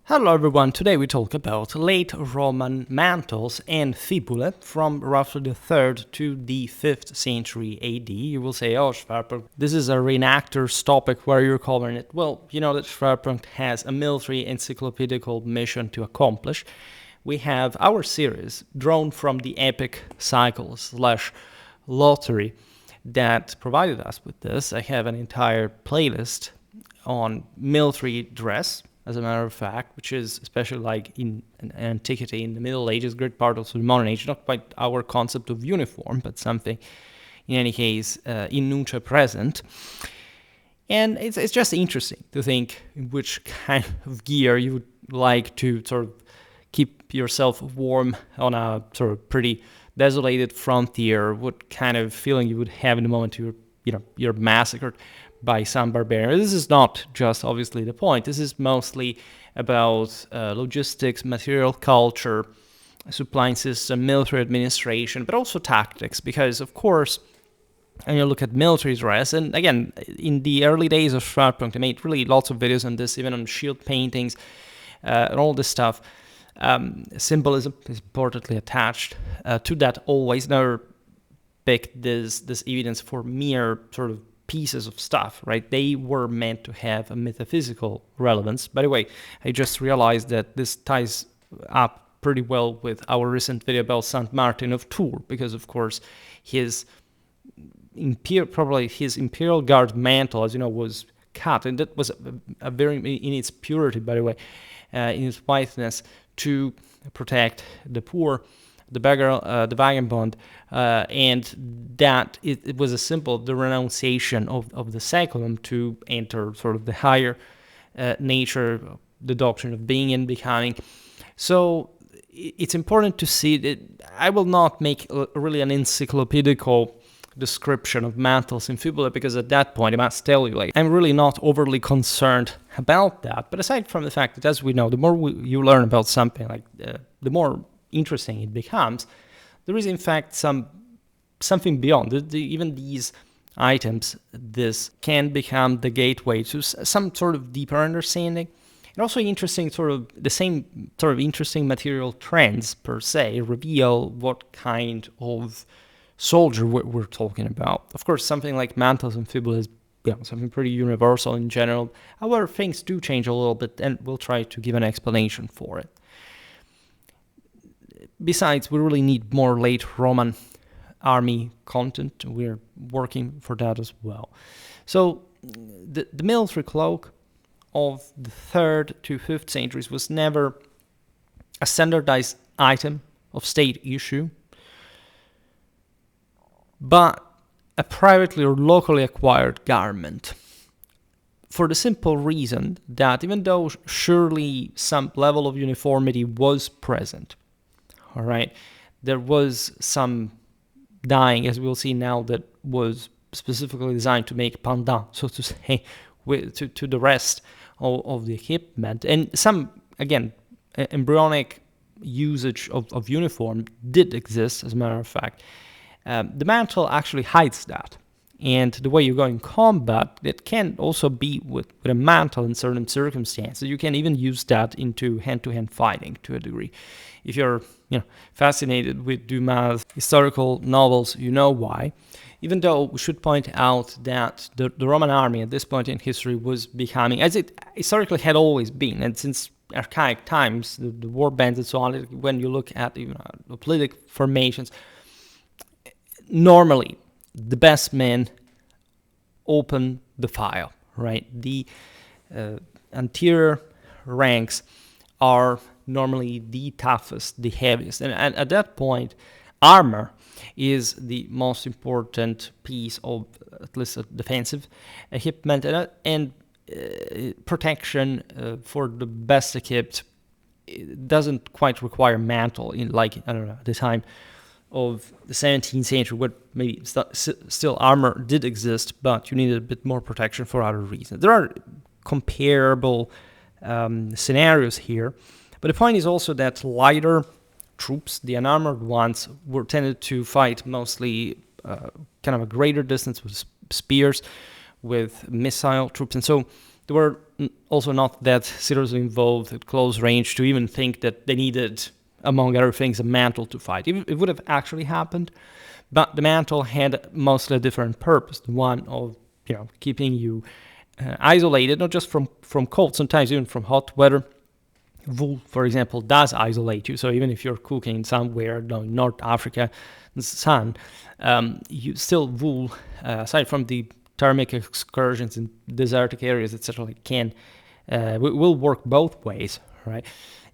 Hello everyone, today we talk about late Roman mantles and fibulae from roughly the 3rd to the 5th century AD. You will say, oh Schwerpunkt, this is a reenactor's topic, where you're covering it. Well, you know that Schwerpunkt has a military encyclopedical mission to accomplish. We have our series drawn from the epic cycle / lottery that provided us with this. I have an entire playlist on military dress, as a matter of fact, which is especially like in antiquity, in the Middle Ages, great part of the modern age, not quite our concept of uniform, but something, in any case, in nunc present. And it's just interesting to think which kind of gear you would like to sort of keep yourself warm on a sort of pretty desolated frontier, what kind of feeling you would have in the moment you're massacred by some barbarian. This is not just obviously the point. This is mostly about logistics, material culture, supply system, military administration, but also tactics. Because of course, when you look at military dress, and again, in the early days of Schwerpunkt, I made really lots of videos on this, even on shield paintings and all this stuff. Symbolism is importantly attached to that always. Never picked this evidence for mere sort of pieces of stuff, right? They were meant to have a metaphysical relevance. By the way, I just realized that this ties up pretty well with our recent video about Saint Martin of Tours, because of course his imperial guard mantle, as you know, was cut, and that was a very, in its purity, by the way, in its whiteness, to protect the poor, the beggar, the vagabond, and that it was a symbol of the renunciation of the saculum to enter sort of the higher nature, the doctrine of being and becoming. So it's important to see that I will not make really an encyclopedical description of mantles and fibulae, because at that point I must tell you, like, I'm really not overly concerned about that. But aside from the fact that, as we know, the more you learn about something, like the more interesting it becomes, there is in fact something beyond. Even these items, this can become the gateway to some sort of deeper understanding, and also interesting the same sort of interesting material trends per se reveal what kind of soldier we're talking about. Of course, something like mantles and fibulae is something pretty universal in general. However, things do change a little bit, and we'll try to give an explanation for it. Besides, we really need more late Roman army content. We're working for that as well. So the military cloak of the 3rd to 5th centuries was never a standardized item of state issue, but a privately or locally acquired garment. For the simple reason that even though surely some level of uniformity was present, all right, there was some dyeing, as we'll see now, that was specifically designed to make pendant, so to say, to the rest of the equipment. And some, again, embryonic usage of uniform did exist, as a matter of fact. The mantle actually hides that. And the way you go in combat, it can also be with a mantle in certain circumstances. You can even use that into hand-to-hand fighting to a degree. If you're fascinated with Dumas' historical novels, you know why. Even though we should point out that the Roman army at this point in history was becoming, as it historically had always been, and since archaic times, the war bands and so on, when you look at the politic formations, normally the best men open the file, right? The anterior ranks are normally the toughest, the heaviest. And at that point, armor is the most important piece of at least a defensive equipment, and protection for the best equipped. It doesn't quite require mantle at the time of the 17th century, where maybe still armor did exist, but you needed a bit more protection for other reasons. There are comparable scenarios here, but the point is also that lighter troops, the unarmored ones, were tended to fight mostly kind of a greater distance with spears, with missile troops, and so there were also not that seriously involved at close range to even think that they needed, among other things, a mantle to fight. It would have actually happened, but the mantle had mostly a different purpose, the one of keeping you isolated, not just from cold, sometimes even from hot weather. Wool, for example, does isolate you. So even if you're cooking somewhere in North Africa, in the sun, you still wool, aside from the thermic excursions in desertic areas, etc., will work both ways, right?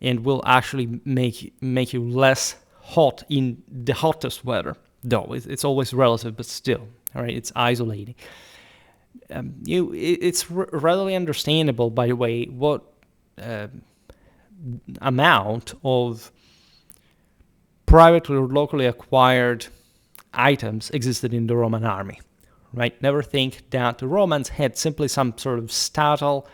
And will actually make you less hot in the hottest weather. Though it's always relative, but still, all right, it's isolating. It's readily understandable, by the way, what amount of privately or locally acquired items existed in the Roman army, right? Never think that the Romans had simply some sort of statal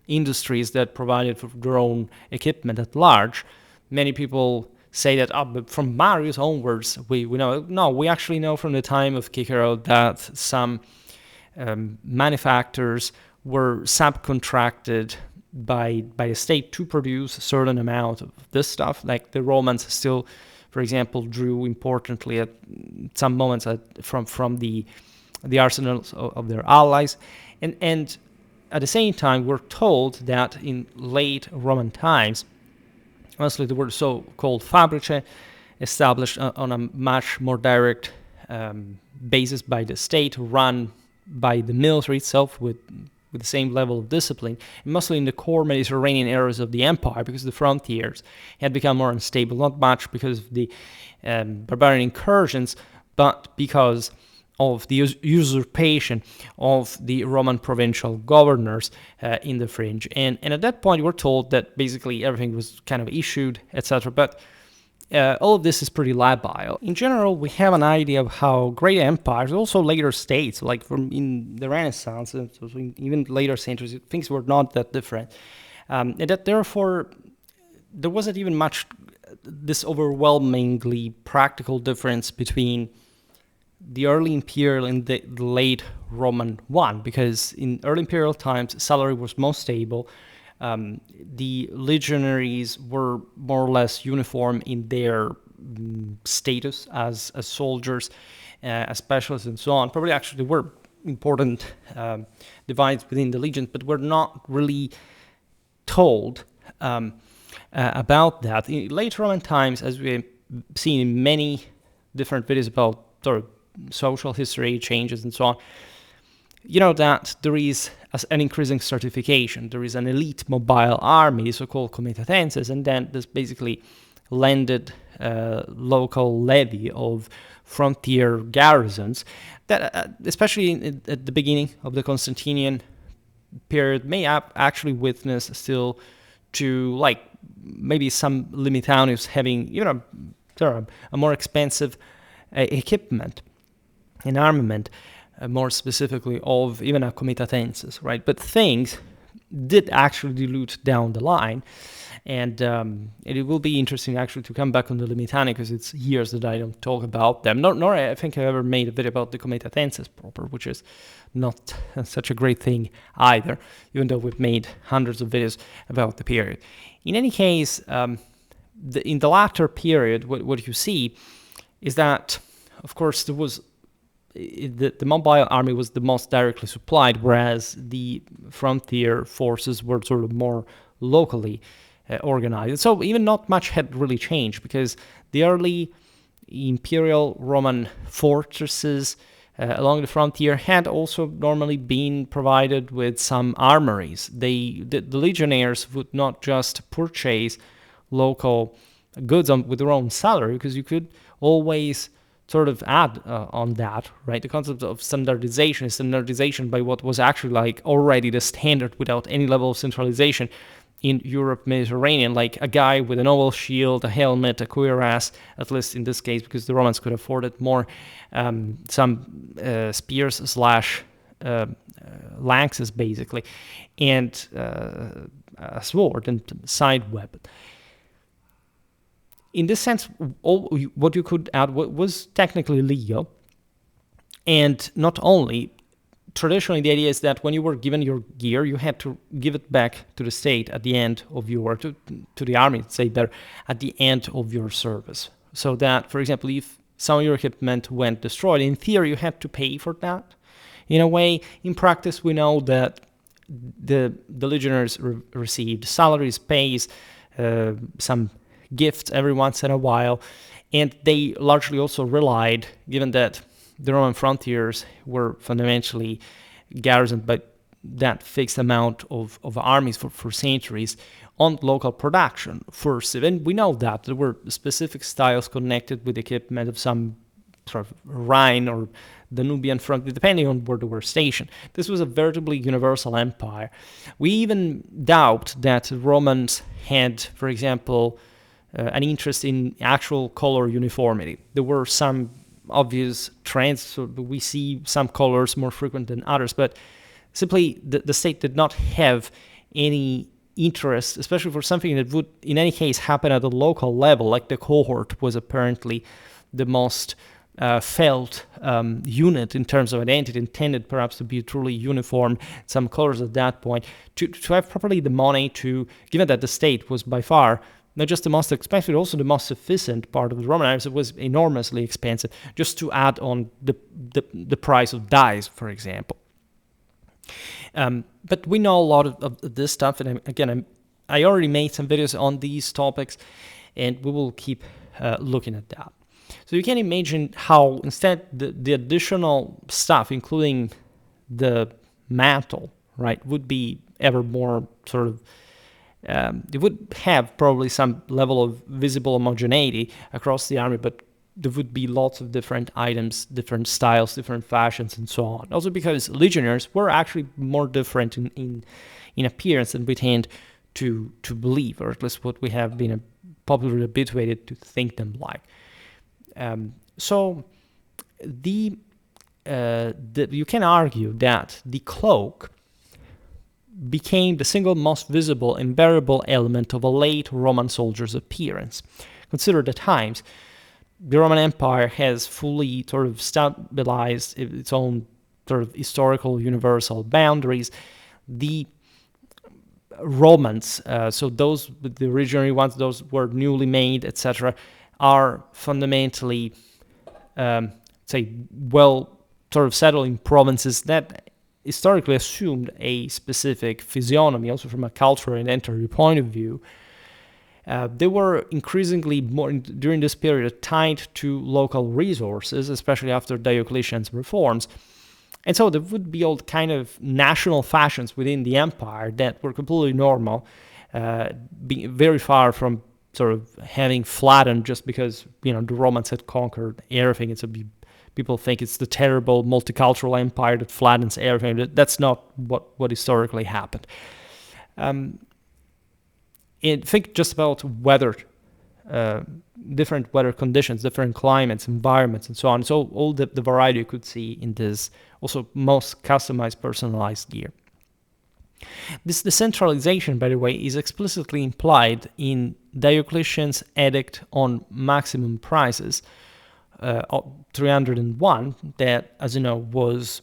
industries that provided for their own equipment at large. Many people say that but from Marius onwards, we know. No, we actually know from the time of Cicero that some manufacturers were subcontracted by a state to produce a certain amount of this stuff. Like the Romans still, for example, drew importantly at some moments from the arsenals of their allies, and at the same time, we're told that in late Roman times, mostly the word so-called fibulae, established on a much more direct basis by the state, run by the military itself with the same level of discipline, mostly in the core Mediterranean areas of the empire, because the frontiers had become more unstable, not much because of the barbarian incursions, but because of the usurpation of the Roman provincial governors in the fringe. And at that point, we're told that basically everything was kind of issued, etc. But all of this is pretty labile. In general, we have an idea of how great empires, also later states, like from in the Renaissance, and so even later centuries, things were not that different. And that therefore, there wasn't even much this overwhelmingly practical difference between the early imperial and the late Roman one, because in early imperial times, salary was most stable. The legionaries were more or less uniform in their status as soldiers, as specialists, and so on. Probably actually there were important divides within the legions, but we're not really told about that. In late Roman times, as we've seen in many different videos about sort of social history changes and so on, you know that there is an increasing stratification. There is an elite mobile army, the so-called comitatenses, and then this basically landed local levy of frontier garrisons that, especially at the beginning of the Constantinian period, may actually witness still to like maybe some Limitanus having a more expensive equipment and armament, more specifically of even a comitatensis, right? But things did actually dilute down the line, and it will be interesting actually to come back on the Limitani, because it's years that I don't talk about them. Nor I think I ever made a video about the comitatensis proper, which is not such a great thing either, even though we've made hundreds of videos about the period. In any case, in the latter period, what you see is that, of course, there was the mobile army was the most directly supplied, whereas the frontier forces were sort of more locally organized. So even not much had really changed, because the early imperial Roman fortresses along the frontier had also normally been provided with some armories. The legionnaires would not just purchase local goods with their own salary, because you could always sort of add on that, right? The concept of standardization is standardization by what was actually like already the standard without any level of centralization in Europe, Mediterranean, like a guy with an oval shield, a helmet, a cuirass, at least in this case, because the Romans could afford it more, some spears slash lances, basically, and a sword and side weapon. In this sense, what you could add was technically legal, and not only traditionally, the idea is that when you were given your gear, you had to give it back to the state at the end of your, to the army, say there, at the end of your service. So that, for example, if some of your equipment went destroyed, in theory, you had to pay for that. In a way, in practice, we know that the legionnaires received salaries, pays, some gifts every once in a while, and they largely also relied, given that the Roman frontiers were fundamentally garrisoned by that fixed amount of armies for centuries, on local production first. And we know that there were specific styles connected with the equipment of some sort of Rhine or Danubian front, depending on where they were stationed. This was a veritably universal empire. We even doubt that Romans had, for example, an interest in actual color uniformity. There were some obvious trends, so we see some colors more frequent than others, but simply the state did not have any interest, especially for something that would in any case happen at a local level, like the cohort was apparently the most felt unit in terms of identity, intended perhaps to be truly uniform, some colors at that point, to have properly the money to, given that the state was by far not just the most expensive, but also the most efficient part of the Roman Empire. It was enormously expensive, just to add on the price of dyes, for example. But we know a lot of this stuff, and again, I already made some videos on these topics, and we will keep looking at that. So you can imagine how instead the additional stuff, including the mantle, right, would be ever more sort of it would have probably some level of visible homogeneity across the army, but there would be lots of different items, different styles, different fashions, and so on. Also because legionnaires were actually more different in appearance than we tend to believe, or at least what we have been popularly habituated to think them like. So you can argue that the cloak became the single most visible and bearable element of a late Roman soldier's appearance. Consider the times. The Roman Empire has fully sort of stabilized its own sort of historical universal boundaries. The Romans, so those, the originary ones, those were newly made, etc., are fundamentally, say, well sort of settled in provinces that historically assumed a specific physiognomy, also from a cultural identity point of view. They were increasingly more, during this period, tied to local resources, especially after Diocletian's reforms. And so there would be all kind of national fashions within the empire that were completely normal, being very far from sort of having flattened just because, the Romans had conquered everything. It's people think it's the terrible multicultural empire that flattens everything. That's not what historically happened. And think just about weather, different weather conditions, different climates, environments, and so on. So all the variety you could see in this also most customized, personalized gear. This decentralization, by the way, is explicitly implied in Diocletian's edict on maximum prices, 301, that, as you know, was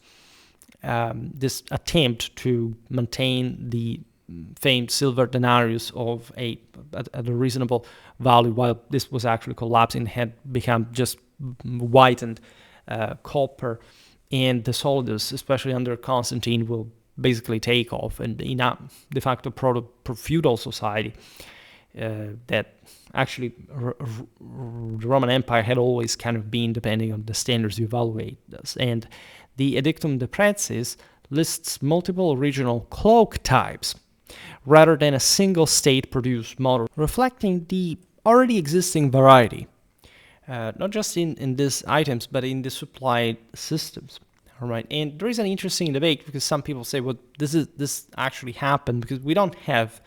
this attempt to maintain the famed silver denarius at a reasonable value, while this was actually collapsing, had become just whitened copper, and the solidus, especially under Constantine, will basically take off, and in a de facto proto-feudal society that actually the Roman Empire had always kind of been, depending on the standards you evaluate this. And the Edictum de Prezis lists multiple regional cloak types rather than a single state-produced model, reflecting the already existing variety, not just in these items, but in the supply systems. All right, and there is an interesting debate because some people say, well, this actually happened because we don't have,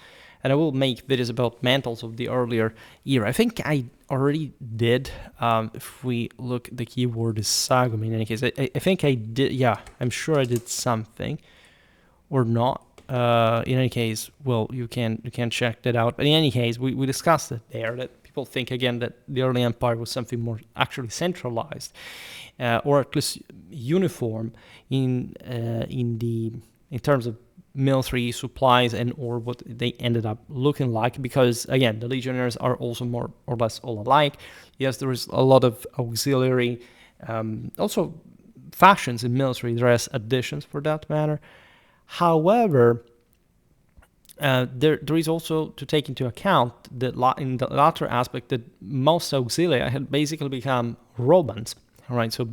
and I will make videos about mantles of the earlier era. I think I already did. If we look, the keyword is sagum. In any case, I think I did. Yeah, I'm sure I did something, or not. In any case, well, you can check that out. But in any case, we discussed it there, that people think again that the early empire was something more actually centralized, or at least uniform in terms of military supplies and or what they ended up looking like, because again the legionnaires are also more or less all alike. Yes, there is a lot of auxiliary also fashions in military dress additions for that matter. However, there is also to take into account that in the latter aspect that most auxilia had basically become Romans. All right, so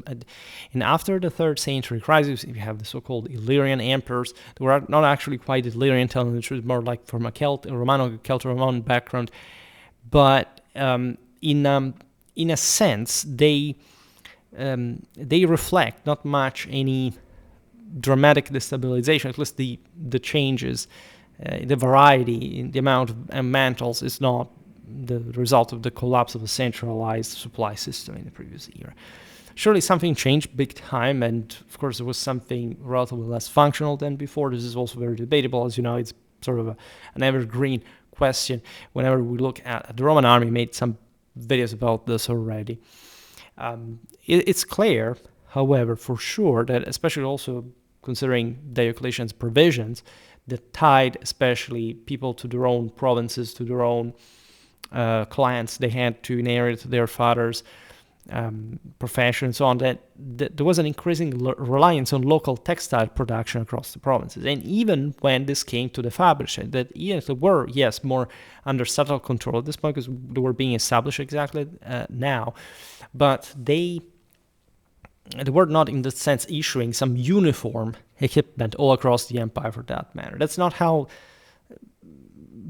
and after the 3rd century crisis, you have the so-called Illyrian emperors. They were not actually quite Illyrian, telling the truth, more like from a Celto-Roman background. But in a sense, they reflect not much any dramatic destabilization. At least the changes, the variety in the amount of mantles is not the result of the collapse of a centralized supply system in the previous era. Surely something changed big time, and of course there was something relatively less functional than before. This is also very debatable. As you know, it's sort of an evergreen question whenever we look at the Roman army. Made some videos about this already. It's clear, however, for sure, that especially also considering Diocletian's provisions that tied especially people to their own provinces, to their own clans, they had to inherit their fathers' profession and so on, that there was an increasing reliance on local textile production across the provinces. And even when this came to the fibulae, that yes, they were, yes, more under subtle control at this point because they were being established exactly now, but they were not in the sense issuing some uniform equipment all across the empire for that matter. That's not how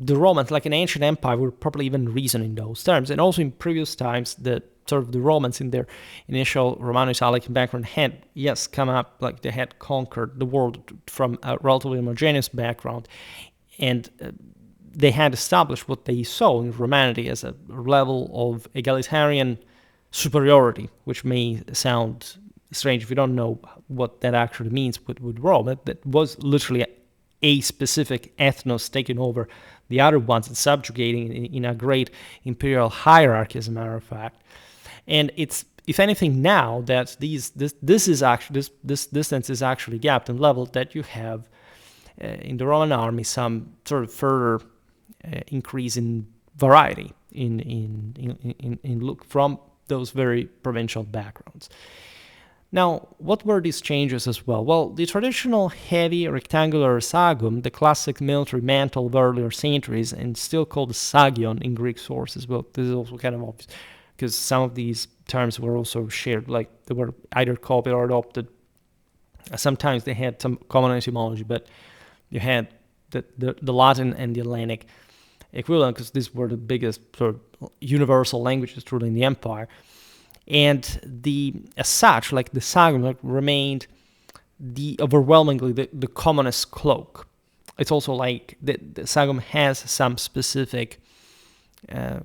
the Romans, like an ancient empire, were probably even reason in those terms. And also in previous times, the Romans in their initial Romano-Italic background had, yes, come up, like they had conquered the world from a relatively homogeneous background, and they had established what they saw in Romanity as a level of egalitarian superiority, which may sound strange if you don't know what that actually means with Rome. That was literally a specific ethnos taking over the other ones and subjugating in a great imperial hierarchy, as a matter of fact. And it's, if anything, now that this distance is actually gapped and leveled, that you have in the Roman army some sort of further increase in variety in look from those very provincial backgrounds. Now, what were these changes as well? Well, the traditional heavy rectangular sagum, the classic military mantle of earlier centuries, and still called sagion in Greek sources. Well, this is also kind of obvious because some of these terms were also shared, like they were either copied or adopted. Sometimes they had some common etymology, but you had the Latin and the Hellenic equivalent because these were the biggest sort of universal languages truly in the empire. And as such, like the sagum remained overwhelmingly the commonest cloak. It's also like the sagum has some specific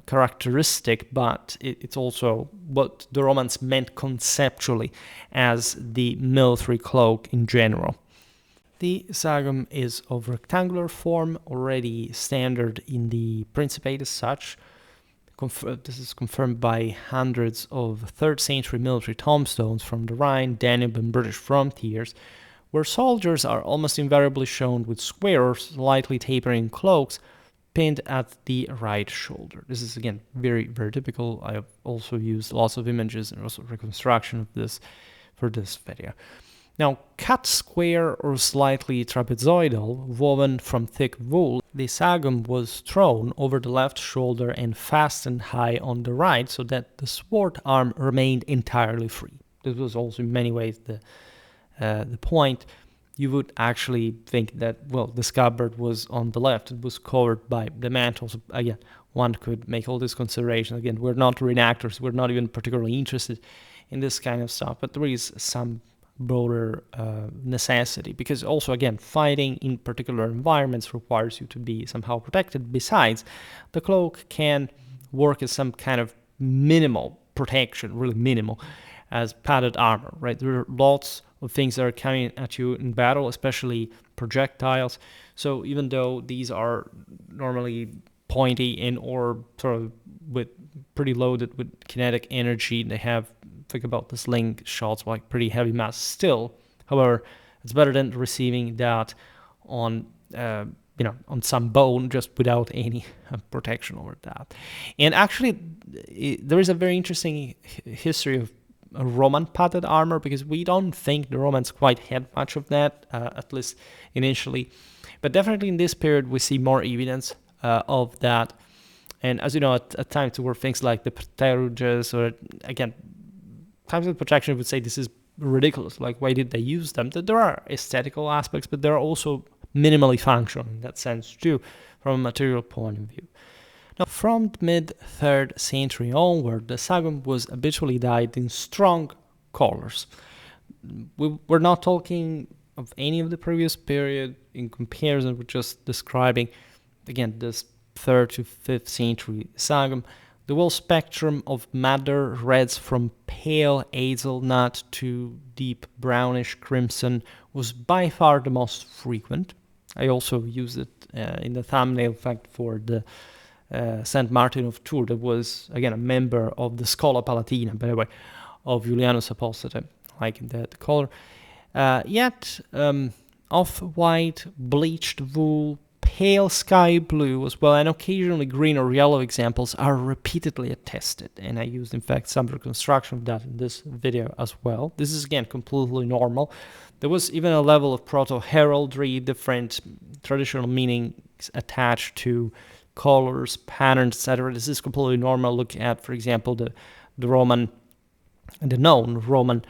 characteristic, but it's also what the Romans meant conceptually as the military cloak in general. The sagum is of rectangular form, already standard in the Principate as such. This is confirmed by hundreds of 3rd century military tombstones from the Rhine, Danube, and British frontiers, where soldiers are almost invariably shown with square or slightly tapering cloaks pinned at the right shoulder. This is, again, very, very typical. I have also used lots of images and also reconstruction of this for this video. Now, cut square or slightly trapezoidal, woven from thick wool, the sagum was thrown over the left shoulder and fastened high on the right so that the sword arm remained entirely free. This was also in many ways the point. You would actually think that, well, the scabbard was on the left. It was covered by the mantle. So again, one could make all these considerations. Again, we're not reenactors. We're not even particularly interested in this kind of stuff, but there is some broader necessity, because also, again, fighting in particular environments requires you to be somehow protected. Besides, the cloak can work as some kind of minimal protection, really minimal, as padded armor, right? There are lots of things that are coming at you in battle, especially projectiles. So even though these are normally pointy and or sort of with pretty loaded with kinetic energy. They have, think about the slingshots, like pretty heavy mass still. However, it's better than receiving that on on some bone just without any protection over that. And actually, there is a very interesting history of Roman padded armor, because we don't think the Romans quite had much of that, at least initially. But definitely in this period, we see more evidence of that. And as you know, at times there were things like the pteruges, or again, times of protection would say this is ridiculous. Like, why did they use them? There are aesthetical aspects, but there are also minimally functional in that sense too, from a material point of view. Now, from the mid-3rd century onward, the sagum was habitually dyed in strong colors. We're not talking of any of the previous period in comparison. We're just describing, again, this 3rd to 5th century sagum. The whole spectrum of madder reds from pale hazelnut to deep brownish crimson was by far the most frequent. I also used it in the thumbnail, in fact, for the Saint Martin of Tours, that was, again, a member of the Schola Palatina, by the way, of Julianus Apostates, like in that color. Yet, off-white, bleached wool, pale sky blue as well, and occasionally green or yellow examples are repeatedly attested. And I used, in fact, some reconstruction of that in this video as well. This is, again, completely normal. There was even a level of proto-heraldry, different traditional meanings attached to colors, patterns, etc. This is completely normal. Look at, for example, the known Roman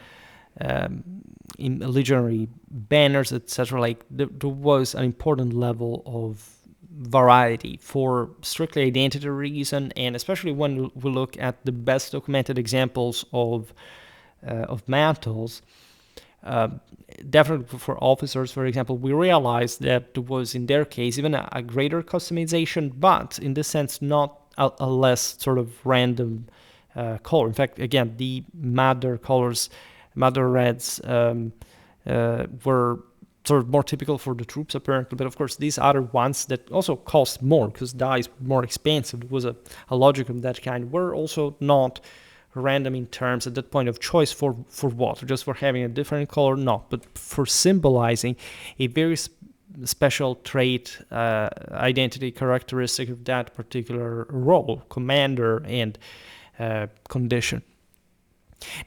in legionary banners, etc. Like, there was an important level of variety for strictly identity reason, and especially when we look at the best documented examples of mantles. Definitely for officers, for example, we realized that there was, in their case, even a greater customization, but in this sense, not a less sort of random color. In fact, again, the madder colors, madder reds, were sort of more typical for the troops, apparently. But of course, these other ones that also cost more because dyes were more expensive, there was a logic of that kind, were also not random in terms at that point of choice for what? Just for having a different color? No, but for symbolizing a very special trait, identity characteristic of that particular role, commander, and condition.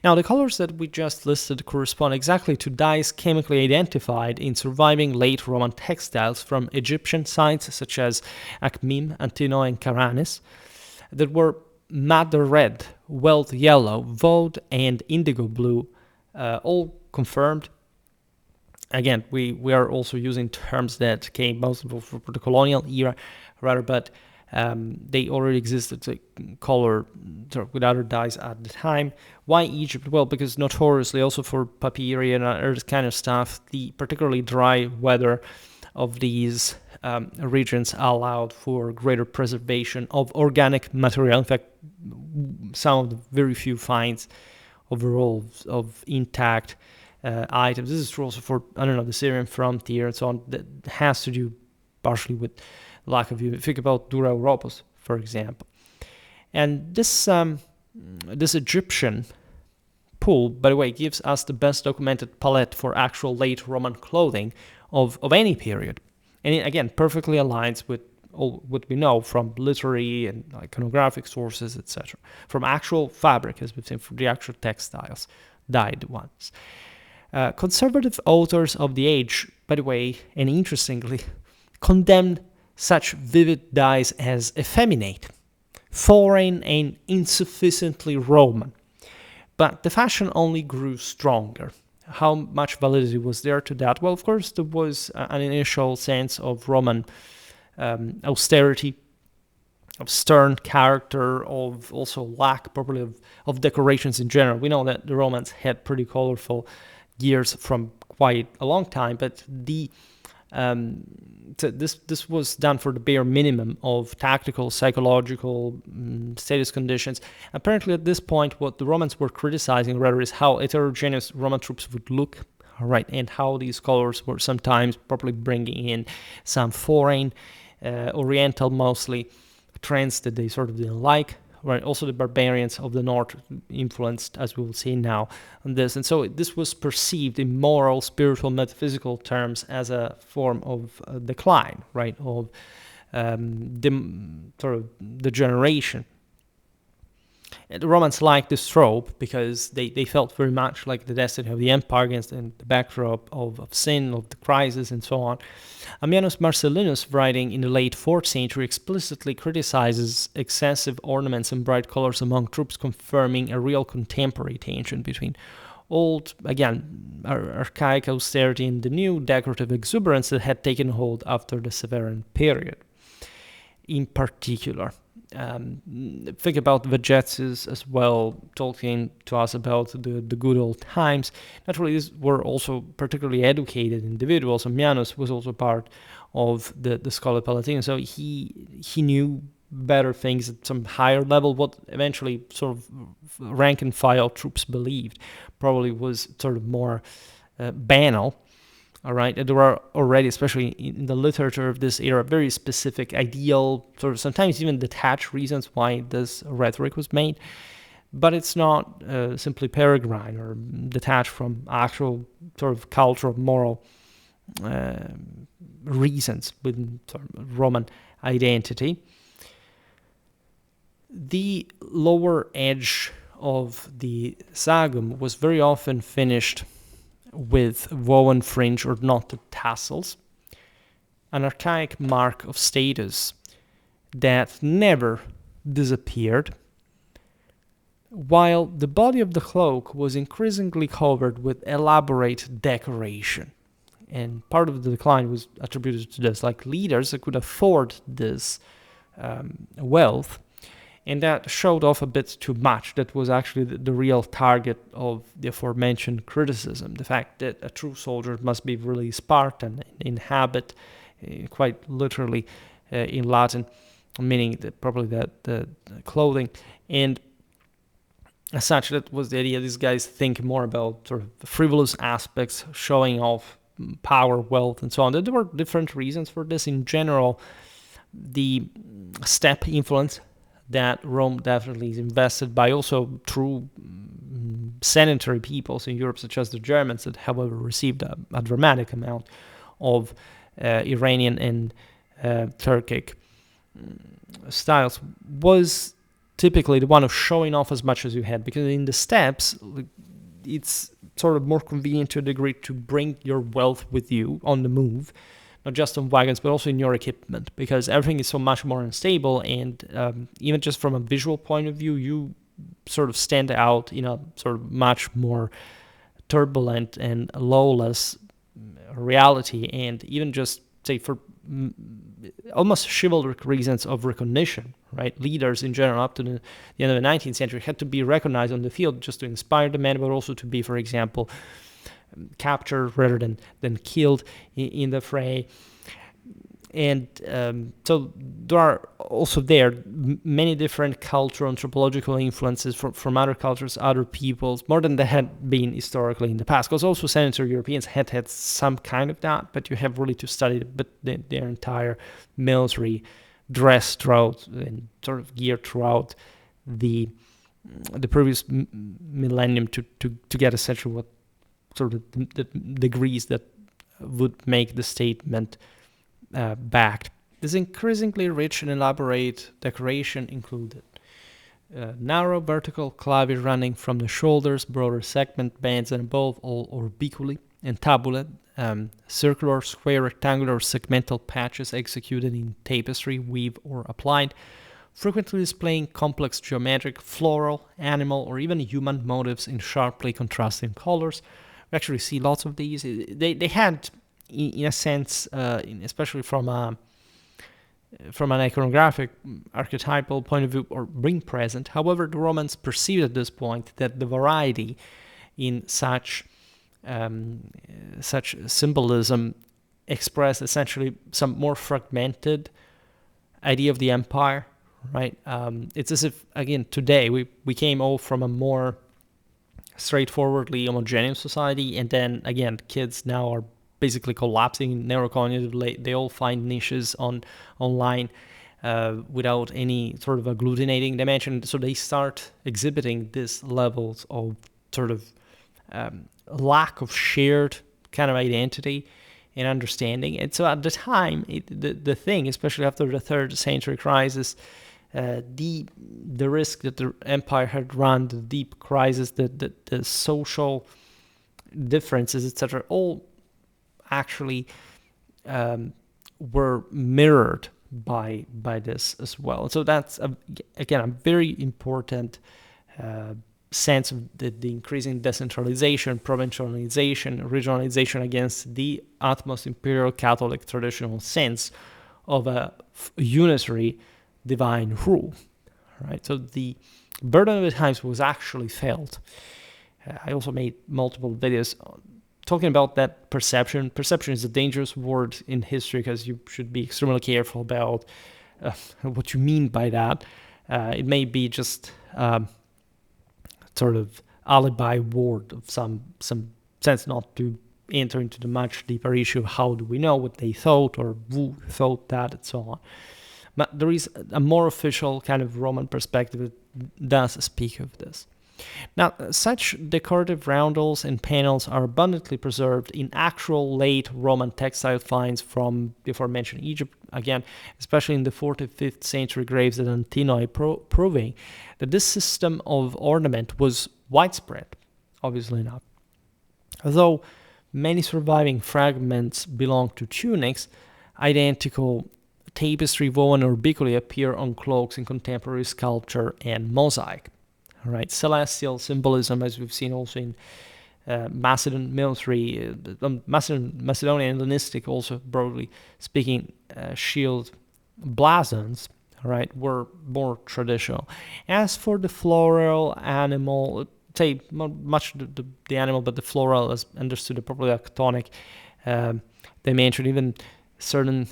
Now, the colors that we just listed correspond exactly to dyes chemically identified in surviving late Roman textiles from Egyptian sites such as Akhmim, Antino, and Karanis that were madder red, welt yellow, woad, and indigo blue, all confirmed. Again, we are also using terms that came mostly for the colonial era, rather, but they already existed, color with other dyes at the time. Why Egypt? Well, because notoriously also for papyri and other kind of stuff, the particularly dry weather of these regions allowed for greater preservation of organic material. In fact, some of the very few finds overall of intact items. This is true also for, the Syrian frontier and so on. That has to do partially with lack of use. Think about Dura Europos, for example. And this Egyptian pool, by the way, gives us the best documented palette for actual late Roman clothing of any period. And it, again, perfectly aligns with all what we know from literary and iconographic sources, etc. From actual fabric, as we've seen, from the actual textiles, dyed ones. Conservative authors of the age, by the way, and interestingly, condemned such vivid dyes as effeminate, foreign, and insufficiently Roman. But the fashion only grew stronger. How much validity was there to that? Well, of course, there was an initial sense of Roman austerity, of stern character, of also lack probably of decorations in general. We know that the Romans had pretty colorful gears from quite a long time, but this was done for the bare minimum of tactical, psychological status conditions. Apparently, at this point, what the Romans were criticizing rather is how heterogeneous Roman troops would look, right, and how these colors were sometimes probably bringing in some foreign, oriental mostly, trends that they sort of didn't like, right? Also the barbarians of the north influenced, as we will see now, on this. And so this was perceived in moral, spiritual, metaphysical terms as a form of decline, right? Of degeneration. And the Romans liked this trope because they felt very much like the destiny of the empire against the backdrop of sin, of the crisis, and so on. Ammianus Marcellinus, writing in the late 4th century, explicitly criticizes excessive ornaments and bright colors among troops, confirming a real contemporary tension between old, again, archaic austerity and the new decorative exuberance that had taken hold after the Severan period. In particular, think about Vegetsis as well, talking to us about the good old times. Naturally, these were also particularly educated individuals. Ammianus was also part of the Schola Palatina, so he knew better things at some higher level. What eventually sort of rank and file troops believed probably was sort of more banal. All right, there are already, especially in the literature of this era, very specific, ideal, sort of sometimes even detached reasons why this rhetoric was made. But it's not simply peregrine or detached from actual sort of cultural, moral reasons within sort of Roman identity. The lower edge of the sagum was very often finished with woven fringe or knotted tassels, an archaic mark of status that never disappeared, while the body of the cloak was increasingly covered with elaborate decoration. And part of the decline was attributed to this, like leaders that could afford this wealth, and that showed off a bit too much. That was actually the real target of the aforementioned criticism. The fact that a true soldier must be really Spartan in habit, quite literally in Latin, meaning probably the clothing. And as such, that was the idea. These guys think more about sort of frivolous aspects, showing off power, wealth, and so on. There were different reasons for this. In general, the steppe influence that Rome definitely is invested by, also true sedentary peoples in Europe, such as the Germans, that however received a dramatic amount of Iranian and Turkic styles, was typically the one of showing off as much as you had, because in the steppes, it's sort of more convenient to a degree to bring your wealth with you on the move, not just on wagons, but also in your equipment, because everything is so much more unstable. And even just from a visual point of view, you sort of stand out in a sort of much more turbulent and lawless reality. And even just, say, for almost chivalric reasons of recognition, right? Leaders in general up to the end of the 19th century had to be recognized on the field just to inspire the men, but also to be, for example, captured rather than killed in the fray. And so there are also many different cultural, anthropological influences from other cultures, other peoples, more than there had been historically in the past. Because also sedentary Europeans had some kind of that, but you have really to study their entire military dress throughout and sort of gear throughout the previous millennium to get essentially what sort of the degrees that would make the statement backed. This increasingly rich and elaborate decoration included narrow vertical clavi running from the shoulders, broader segment bands, and above all orbiculi and tabulae, circular, square, rectangular, or segmental patches executed in tapestry, weave, or applied, frequently displaying complex geometric, floral, animal, or even human motifs in sharply contrasting colors. We actually see lots of these. They had, in a sense, especially from an iconographic, archetypal point of view, or being present. However, the Romans perceived at this point that the variety in such symbolism expressed essentially some more fragmented idea of the empire, right? It's as if, again, today we came all from a more straightforwardly homogeneous society, and then again kids now are basically collapsing neurocognitively. They all find niches online without any sort of agglutinating dimension. So they start exhibiting these levels of sort of lack of shared kind of identity and understanding. And so at the time, the thing, especially after the 3rd century crisis, the risk that the empire had run, the deep crisis, the social differences, etc., all actually were mirrored by this as well. And so that's again a very important sense of the increasing decentralization, provincialization, regionalization against the utmost imperial Catholic traditional sense of a unitary divine rule. Right. So the burden of the times was actually felt. I also made multiple videos talking about that perception. Perception is a dangerous word in history because you should be extremely careful about what you mean by that. It may be just sort of alibi word of some sense, not to enter into the much deeper issue of how do we know what they thought or who thought that and so on. But there is a more official kind of Roman perspective that does speak of this. Now, such decorative roundels and panels are abundantly preserved in actual late Roman textile finds from the aforementioned Egypt, again, especially in the 4th and 5th century graves at Antinoe, proving that this system of ornament was widespread, obviously not. Although many surviving fragments belong to tunics, identical tapestry woven orbically appear on cloaks in contemporary sculpture and mosaic. Right, celestial symbolism, as we've seen also in Macedonian military, Macedonian Hellenistic, also broadly speaking, shield blazons, right, were more traditional. As for the floral animal, say not much the animal, but the floral as understood appropriately actonic dimension, even certain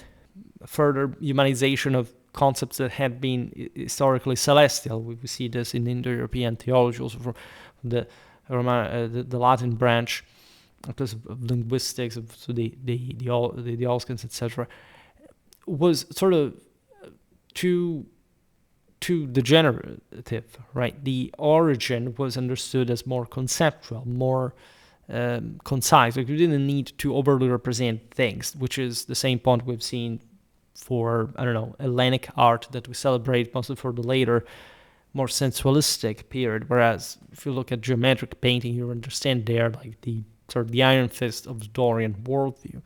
further humanization of concepts that had been historically celestial. We see this in Indo-European theology, also from the Latin branch, because of linguistics, so the Alskins, etc., was sort of too degenerative, right? The origin was understood as more conceptual, more concise. Like you didn't need to overly represent things, which is the same point we've seen for, I don't know, Hellenic art that we celebrate mostly for the later, more sensualistic period. Whereas if you look at geometric painting, you understand there like the sort of the iron fist of the Dorian worldview.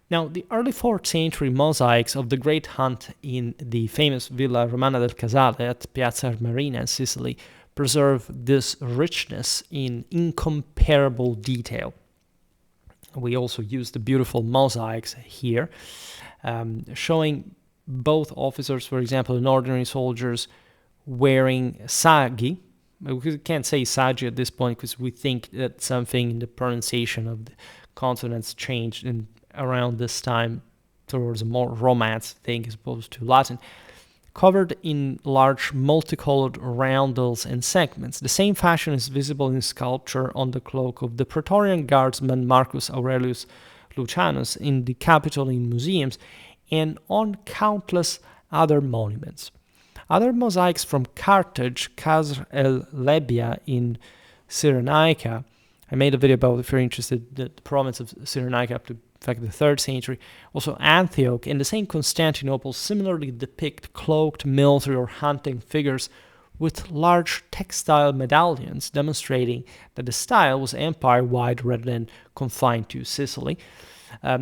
Now, the early 4th century mosaics of the Great Hunt in the famous Villa Romana del Casale at Piazza Armerina in Sicily preserve this richness in incomparable detail. We also use the beautiful mosaics here, showing both officers, for example, and ordinary soldiers wearing saggi. We can't say saggi at this point because we think that something in the pronunciation of the consonants changed around this time towards a more Romance thing as opposed to Latin, covered in large multicolored roundels and segments. The same fashion is visible in sculpture on the cloak of the Praetorian guardsman Marcus Aurelius Lucianus in the Capitoline museums and on countless other monuments. Other mosaics from Carthage, Qasr el-Lebia in Cyrenaica. I made a video about, if you're interested, the province of Cyrenaica up to, in fact, the 3rd century. Also Antioch and the same Constantinople similarly depict cloaked military or hunting figures with large textile medallions demonstrating that the style was empire-wide rather than confined to Sicily.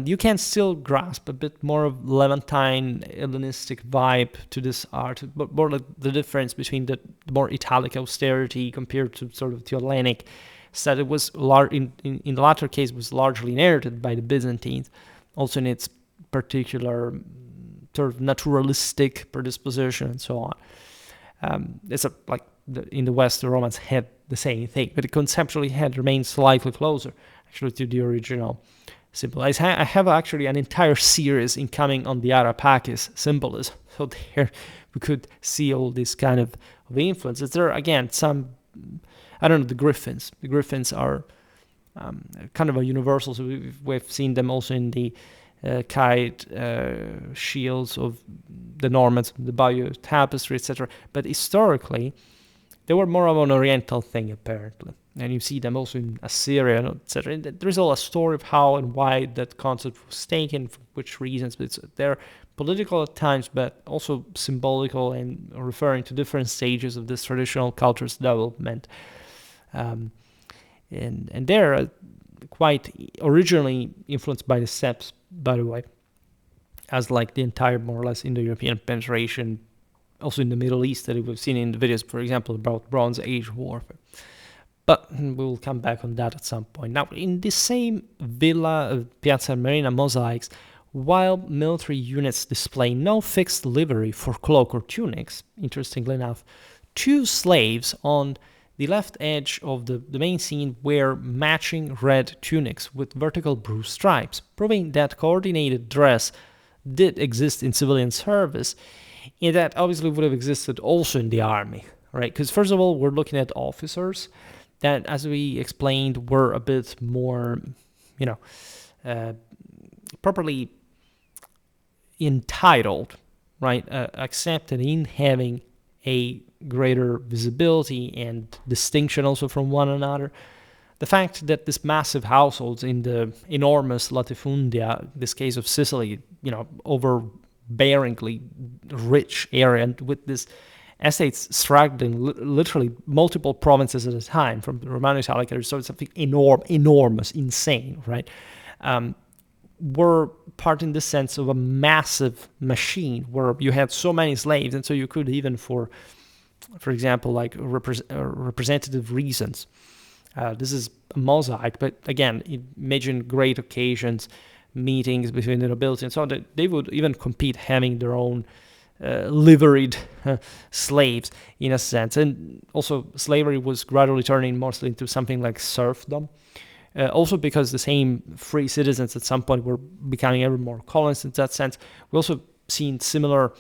You can still grasp a bit more of Levantine Hellenistic vibe to this art, but more like the difference between the more Italic austerity compared to sort of the Hellenic, so that it was in the latter case was largely inherited by the Byzantines, also in its particular sort of naturalistic predisposition and so on. In the West, the Romans had the same thing, but it conceptually had remained slightly closer, actually, to the original symbol. I have actually an entire series incoming on the Arapakis symbolism, so there we could see all this kind of influences. There are, again, some, I don't know, the griffins. The griffins are kind of a universal, so we've seen them also in the kite shields of the Normans, the Bayeux tapestry, etc. But historically, they were more of an Oriental thing, apparently. And you see them also in Assyria, etc. There is all a story of how and why that concept was taken, for which reasons. But they're political at times, but also symbolical and referring to different stages of this traditional culture's development. And they're quite originally influenced by the steppes, by the way, as like the entire, more or less, Indo-European penetration, also in the Middle East, that we've seen in the videos, for example, about Bronze Age warfare. But we'll come back on that at some point. Now, in the same Villa Piazza Armerina mosaics, while military units display no fixed livery for cloak or tunics, interestingly enough, two slaves on the left edge of the main scene wear matching red tunics with vertical bruised stripes, proving that coordinated dress did exist in civilian service, and that obviously would have existed also in the army, right? Because first of all, we're looking at officers that, as we explained, were a bit more, properly entitled, right? Accepted in having a greater visibility and distinction also from one another. The fact that this massive households in the enormous latifundia, this case of Sicily, overbearingly rich area, and with this estates straddling literally multiple provinces at a time, from the Romano Italic area, so it's something enormous, insane, right? Were part in the sense of a massive machine where you had so many slaves, and so you could even, for example, like representative reasons. This is a mosaic, but again, imagine great occasions, meetings between the nobility, and so on. They would even compete having their own liveried slaves, in a sense. And also, slavery was gradually turning mostly into something like serfdom. Also because the same free citizens at some point were becoming ever more colonists in that sense. We also seen similar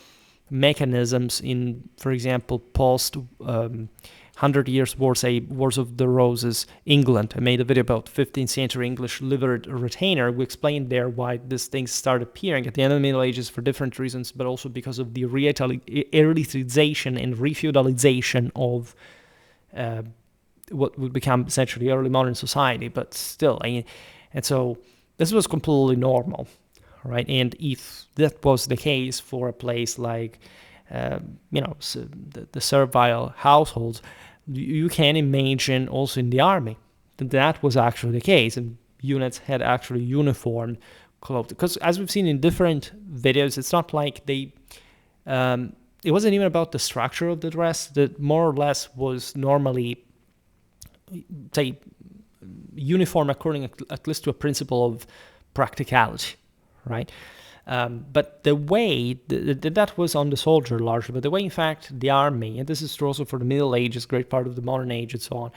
mechanisms in, for example, post 100 Years' War, say Wars of the Roses, England. I made a video about 15th century English liveried retainer. We explained there why these things started appearing at the end of the Middle Ages for different reasons, but also because of the Hereditarization and refeudalization of what would become essentially early modern society, but still. And so this was completely normal, right? And if that was the case for a place like, the servile households, you can imagine also in the army that was actually the case, and units had actually uniformed clothes. Because as we've seen in different videos, it's not like they, it wasn't even about the structure of the dress, that more or less was normally, say, uniform according at least to a principle of practicality, right? But the way that was on the soldier largely, but the way, in fact, the army, and this is true also for the Middle Ages, great part of the modern age, and so on,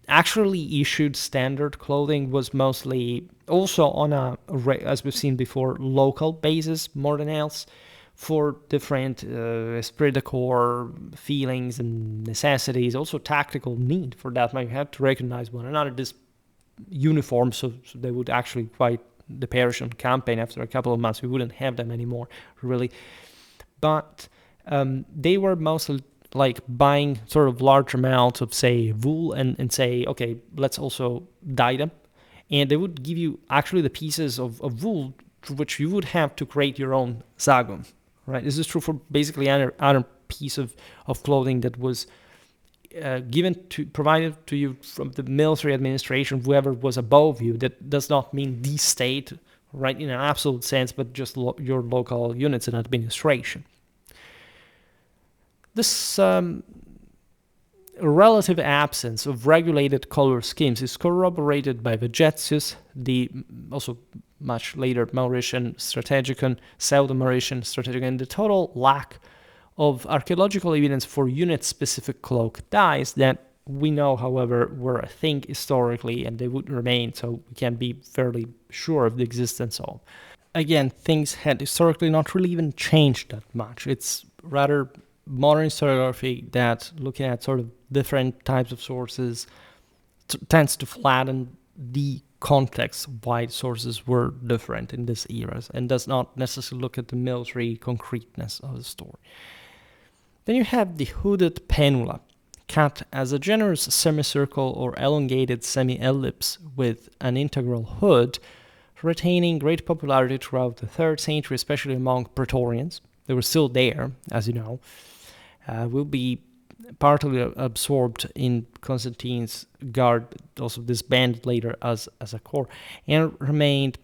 actually issued standard clothing was mostly also on a, as we've seen before, local basis more than else, for different esprit de corps feelings and necessities, also tactical need for that. You have to recognize one another. This uniform, so they would actually fight the Persian campaign after a couple of months. We wouldn't have them anymore, really. But they were mostly like buying sort of large amounts of, say, wool and say, okay, let's also dye them. And they would give you actually the pieces of wool to which you would have to create your own sagum. Right, this is true for basically any other piece of clothing that was provided to you from the military administration, whoever was above you. That does not mean the state, right, in an absolute sense, but just your local units and administration. This relative absence of regulated color schemes is corroborated by Vegetius, the also much later Mauritian strategicon, Pseudo-Mauritian strategicon, and the total lack of archaeological evidence for unit-specific cloak dyes that we know, however, were a thing historically, and they would remain, so we can be fairly sure of the existence of. Again, things had historically not really even changed that much. It's rather modern historiography that, looking at sort of different types of sources, tends to flatten the context why sources were different in this era, and does not necessarily look at the military concreteness of the story. Then you have the hooded paenula, cut as a generous semicircle or elongated semi-ellipse with an integral hood, retaining great popularity throughout the 3rd century, especially among Praetorians. They were still there, as you know. Will be partly absorbed in Constantine's guard, but also disbanded later as a corps, and remained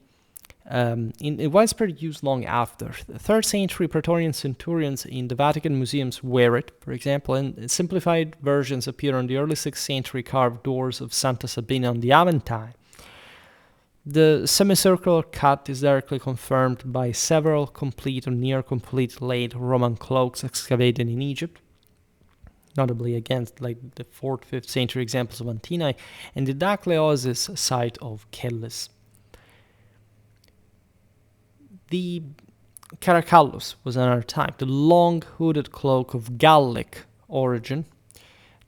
in widespread use long after. The 3rd century Praetorian centurions in the Vatican museums wear it, for example, and simplified versions appear on the early 6th century carved doors of Santa Sabina on the Aventine. The semicircular cut is directly confirmed by several complete or near complete late Roman cloaks excavated in Egypt, notably against like the 4th, 5th century examples of Antinae, and the Dacleosis site of Kellis. The caracallus was another type, the long hooded cloak of Gallic origin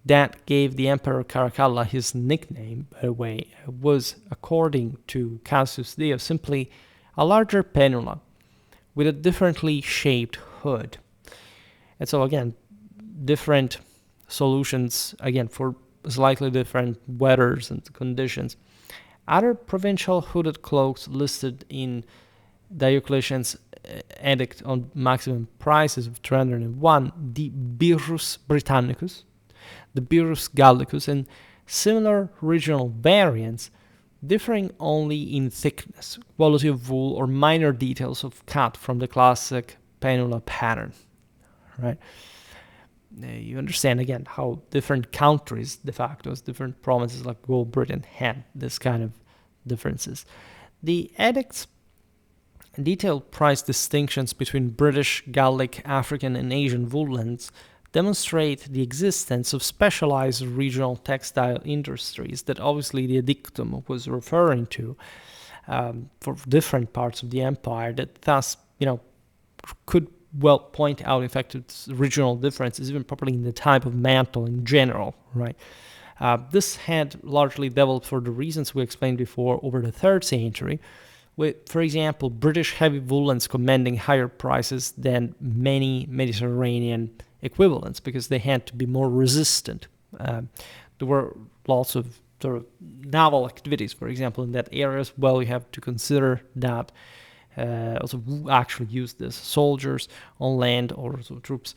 that gave the Emperor Caracalla his nickname, by the way, was, according to Cassius Dio, simply a larger paenula with a differently shaped hood. And so again, different solutions, again, for slightly different weathers and conditions. Other provincial hooded cloaks listed in Diocletian's edict on maximum prices of 301, the birrus Britannicus, the birrus Gallicus, and similar regional variants, differing only in thickness, quality of wool, or minor details of cut from the classic paenula pattern, right? You understand again how different countries, de facto, different provinces like Gaul, Britain, had this kind of differences. The edicts detailed price distinctions between British, Gallic, African, and Asian woollands demonstrate the existence of specialized regional textile industries that obviously the edictum was referring to for different parts of the empire, that thus, could well point out, in fact, its regional differences, even probably in the type of mantle in general, right? This had largely developed for the reasons we explained before over the 3rd century, with, for example, British heavy woolens commanding higher prices than many Mediterranean equivalents because they had to be more resistant. There were lots of sort of naval activities, for example, in that area as well. You have to consider that also who actually used this, soldiers on land or also troops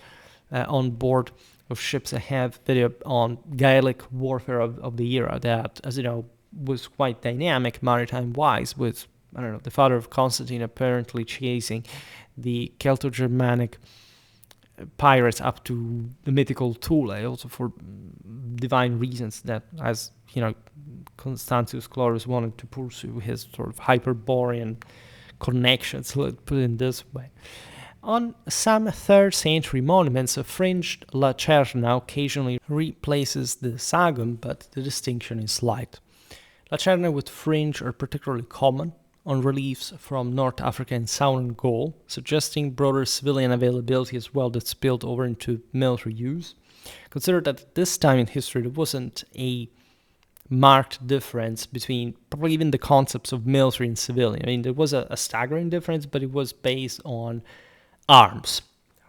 on board of ships. I have video on Gaelic warfare of the era that, as you know, was quite dynamic maritime-wise, with, the father of Constantine apparently chasing the Celto-Germanic pirates up to the mythical Thule, also for divine reasons that, as Constantius Chlorus wanted to pursue his sort of Hyperborean connections, let's put it in this way. On some 3rd century monuments, a fringed lacerna occasionally replaces the sagum, but the distinction is slight. Lacerna with fringe are particularly common on reliefs from North Africa and Southern Gaul, suggesting broader civilian availability as well that spilled over into military use. Consider that at this time in history there wasn't a marked difference between probably even the concepts of military and civilian. I mean, there was a staggering difference, but it was based on arms,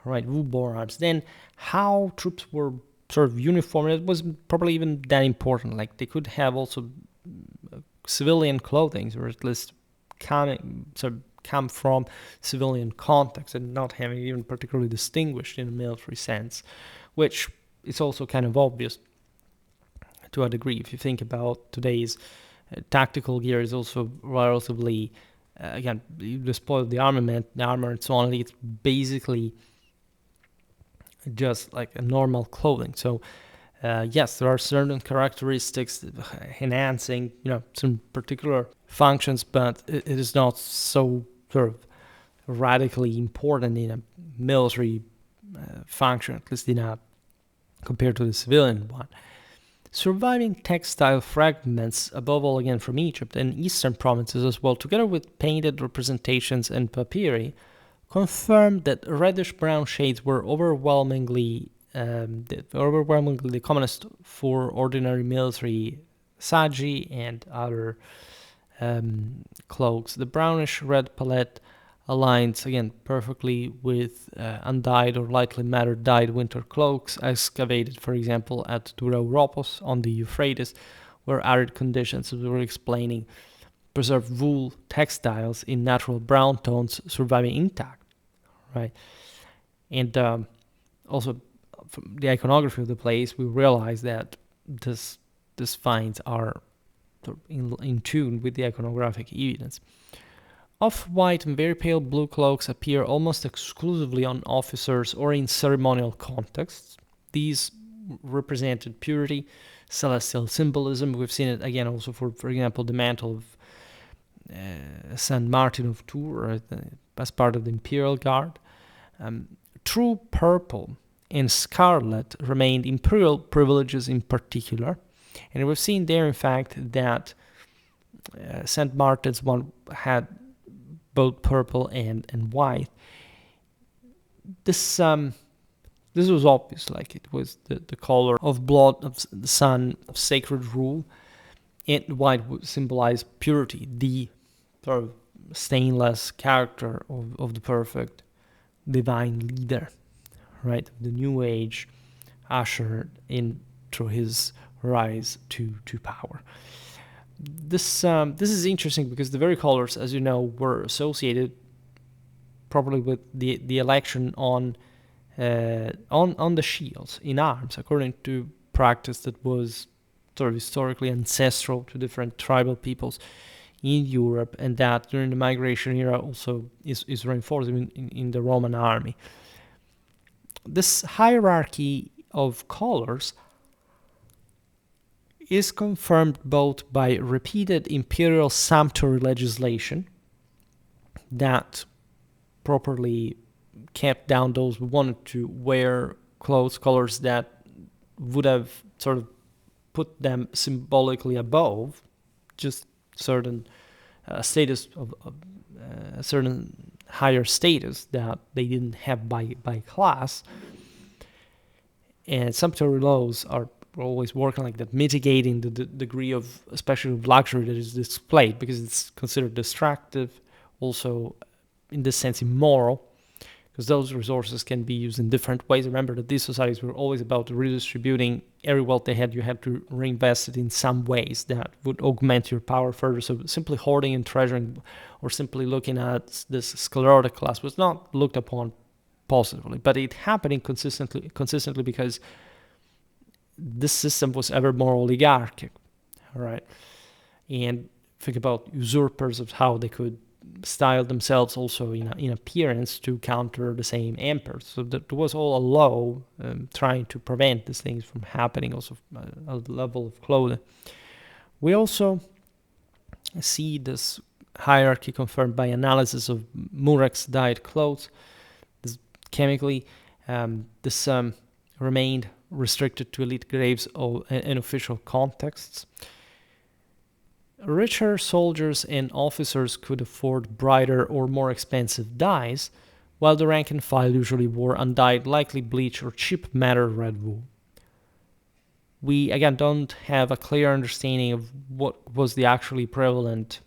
right? Who bore arms. Then how troops were sort of uniform, it wasn't probably even that important. Like, they could have also civilian clothing, or at least come from civilian context and not having even particularly distinguished in a military sense, which is also kind of obvious to a degree. If you think about today's tactical gear is also relatively, again, you despoil the armament, the armor and so on, it's basically just like a normal clothing. So yes, there are certain characteristics enhancing, some particular functions, but it is not so sort of radically important in a military function, at least compared to the civilian one. Surviving textile fragments, above all again from Egypt and eastern provinces as well, together with painted representations and papyri, confirmed that reddish-brown shades were overwhelmingly the commonest for ordinary military saggi and other cloaks. The brownish red palette aligns again perfectly with undyed or lightly matter dyed winter cloaks excavated, for example, at Douros on the Euphrates, where arid conditions, as we were explaining, preserved wool textiles in natural brown tones surviving intact, right? And also from the iconography of the place, we realize that these finds are in tune with the iconographic evidence. Off-white and very pale blue cloaks appear almost exclusively on officers or in ceremonial contexts. These represented purity, celestial symbolism. We've seen it again also for example, the mantle of Saint Martin of Tours as part of the Imperial Guard. True purple and scarlet remained imperial privileges in particular. And we've seen there, in fact, that St. Martin's one had both purple and white. This was obvious, like it was the color of blood of the sun, of sacred rule, and white would symbolize purity, the sort of stainless character of the perfect divine leader, right? The new age ushered in through his rise to power. This is interesting because the very colors, as you know, were associated probably with the election on the shields in arms, according to practice that was sort of historically ancestral to different tribal peoples in Europe, and that during the migration era also is reinforced in the Roman army. This hierarchy of colors is confirmed both by repeated imperial sumptuary legislation that properly kept down those who wanted to wear clothes colors that would have sort of put them symbolically above just certain status of certain higher status that they didn't have by class. And sumptuary laws are always working like that, mitigating the degree of, especially of luxury that is displayed, because it's considered distractive, also in this sense immoral, because those resources can be used in different ways. Remember that these societies were always about redistributing every wealth they had. You had to reinvest it in some ways that would augment your power further. So simply hoarding and treasuring, or simply looking at this sclerotic class, was not looked upon positively, but it happening consistently because this system was ever more oligarchic, all right? And think about usurpers, of how they could style themselves also in appearance to counter the same emperors. So that was all a law trying to prevent these things from happening, also at the level of clothing. We also see this hierarchy confirmed by analysis of Murex dyed clothes. Chemically, this remained restricted to elite graves in official contexts. Richer soldiers and officers could afford brighter or more expensive dyes, while the rank and file usually wore undyed, likely bleach or cheap matter red wool. We, again, don't have a clear understanding of what was the actually prevalent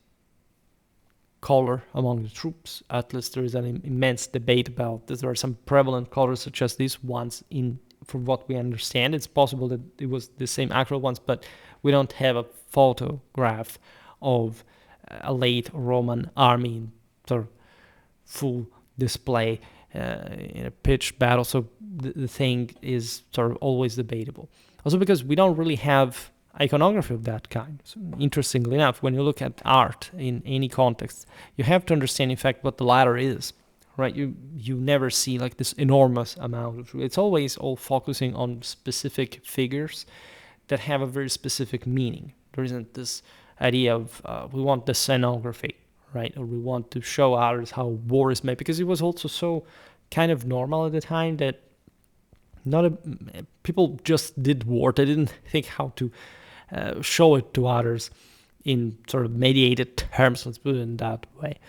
color among the troops. At least there is an immense debate about this. There are some prevalent colors such as these ones from what we understand. It's possible that it was the same actual ones, but we don't have a photograph of a late Roman army in sort of full display in a pitched battle. So the thing is sort of always debatable. Also because we don't really have iconography of that kind. So interestingly enough, when you look at art in any context, you have to understand, in fact, what the latter is, right? You never see like this enormous amount of, it's always all focusing on specific figures that have a very specific meaning. There isn't this idea of we want the scenography, right? Or we want to show others how war is made, because it was also so kind of normal at the time that people just did war. They didn't think how to show it to others in sort of mediated terms, let's put it in that way.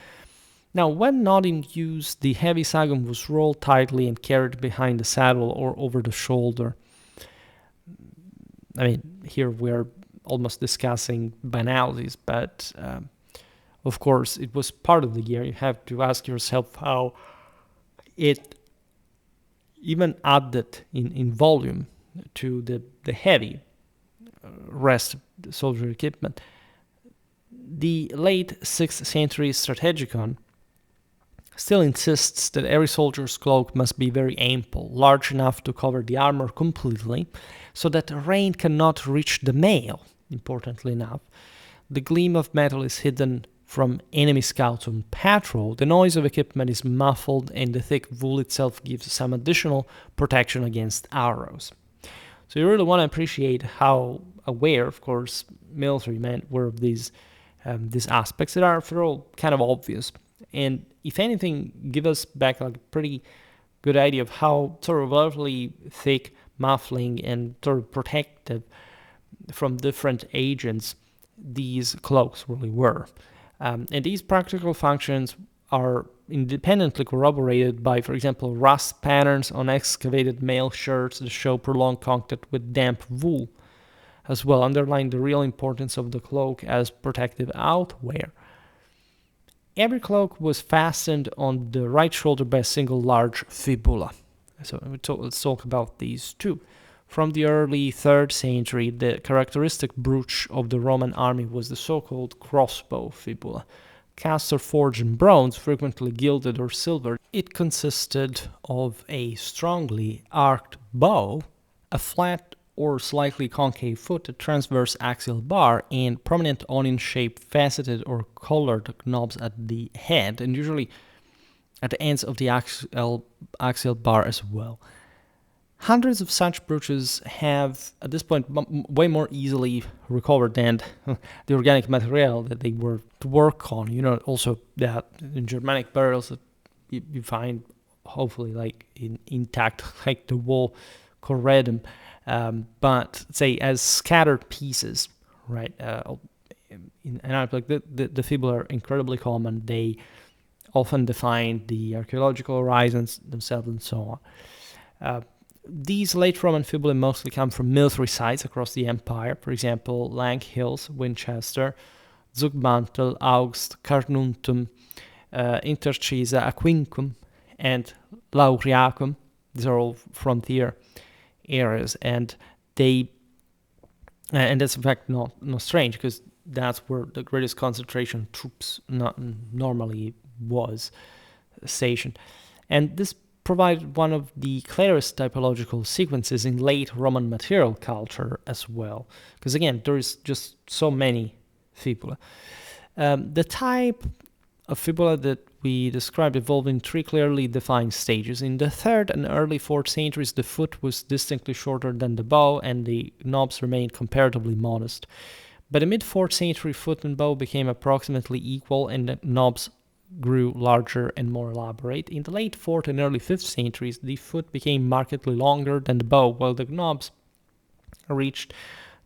Now, when not in use, the heavy sagum was rolled tightly and carried behind the saddle or over the shoulder. I mean, here we're almost discussing banalities, but of course, it was part of the gear. You have to ask yourself how it even added in volume to the heavy rest of the soldier equipment. The late 6th century strategicon still insists that every soldier's cloak must be very ample, large enough to cover the armor completely, so that rain cannot reach the mail, importantly enough. The gleam of metal is hidden from enemy scouts on patrol, the noise of equipment is muffled, and the thick wool itself gives some additional protection against arrows. So you really want to appreciate how aware, of course, military men were of these aspects that are, after all, kind of obvious. And if anything, give us back like a pretty good idea of how sort of relatively thick, muffling, and sort of protective from different agents these cloaks really were. And these practical functions are independently corroborated by, for example, rust patterns on excavated mail shirts that show prolonged contact with damp wool, as well, underlying the real importance of the cloak as protective outwear. Every cloak was fastened on the right shoulder by a single large fibula. So let's talk about these two. From the early 3rd century, the characteristic brooch of the Roman army was the so-called crossbow fibula. Cast or forged in bronze, frequently gilded or silvered, it consisted of a strongly arched bow, a flat or slightly concave foot, a transverse axial bar, and prominent onion-shaped faceted or colored knobs at the head, and usually at the ends of the axial bar as well. Hundreds of such brooches have, at this point, way more easily recovered than the organic material that they were to work on. You know, also that in Germanic burials that you find, hopefully, like intact, like the wall corredum, but say as scattered pieces, right? In like the fibula are incredibly common. They often define the archaeological horizons themselves and so on. These late Roman fibulae mostly come from military sites across the empire, for example, Lang Hills, Winchester, Zugmantel, Augst, Carnuntum, Intercisa, Aquincum, and Lauriacum. These are all frontier areas, and that's in fact not strange, because that's where the greatest concentration of troops normally was stationed. And this provided one of the clearest typological sequences in late Roman material culture as well, because again, there is just so many fibula. The type of fibula that we described evolved in 3 clearly defined stages. In the 3rd and early 4th centuries, the foot was distinctly shorter than the bow, and the knobs remained comparatively modest. By the mid-4th century, foot and bow became approximately equal, and the knobs grew larger and more elaborate. In the late 4th and early 5th centuries, the foot became markedly longer than the bow, while the knobs reached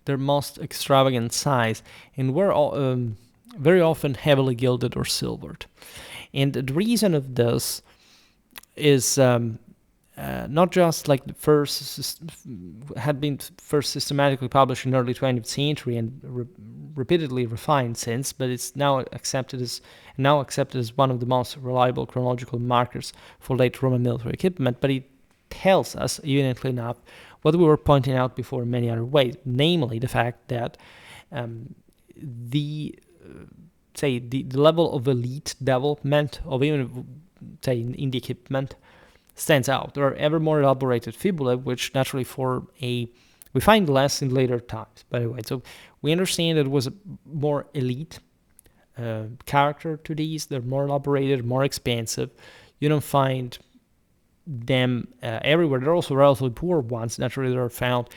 their most extravagant size and were very often heavily gilded or silvered. And the reason of this is not just like the first had been first systematically published in early 20th century and repeatedly refined since, but it's now accepted as one of the most reliable chronological markers for late Roman military equipment. But it tells us, evidently enough, what we were pointing out before in many other ways, namely the fact that the level of elite development of even, say, in the equipment stands out. There are ever more elaborated fibulae, which naturally we find less in later times, by the way. So we understand that it was a more elite character to these. They're more elaborated, more expansive. You don't find them everywhere. There are also relatively poor ones, naturally, that are found.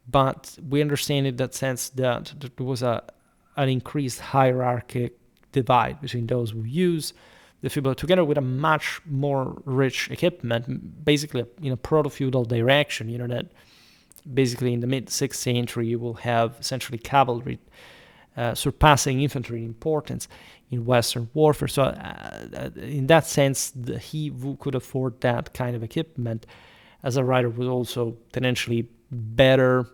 But we understand in that sense that there was an increased hierarchic divide between those who use the fibula together with a much more rich equipment, basically in a proto-feudal direction. You know that basically in the mid-6th century you will have essentially cavalry surpassing infantry in importance in Western warfare. So in that sense, he who could afford that kind of equipment as a rider was also potentially better,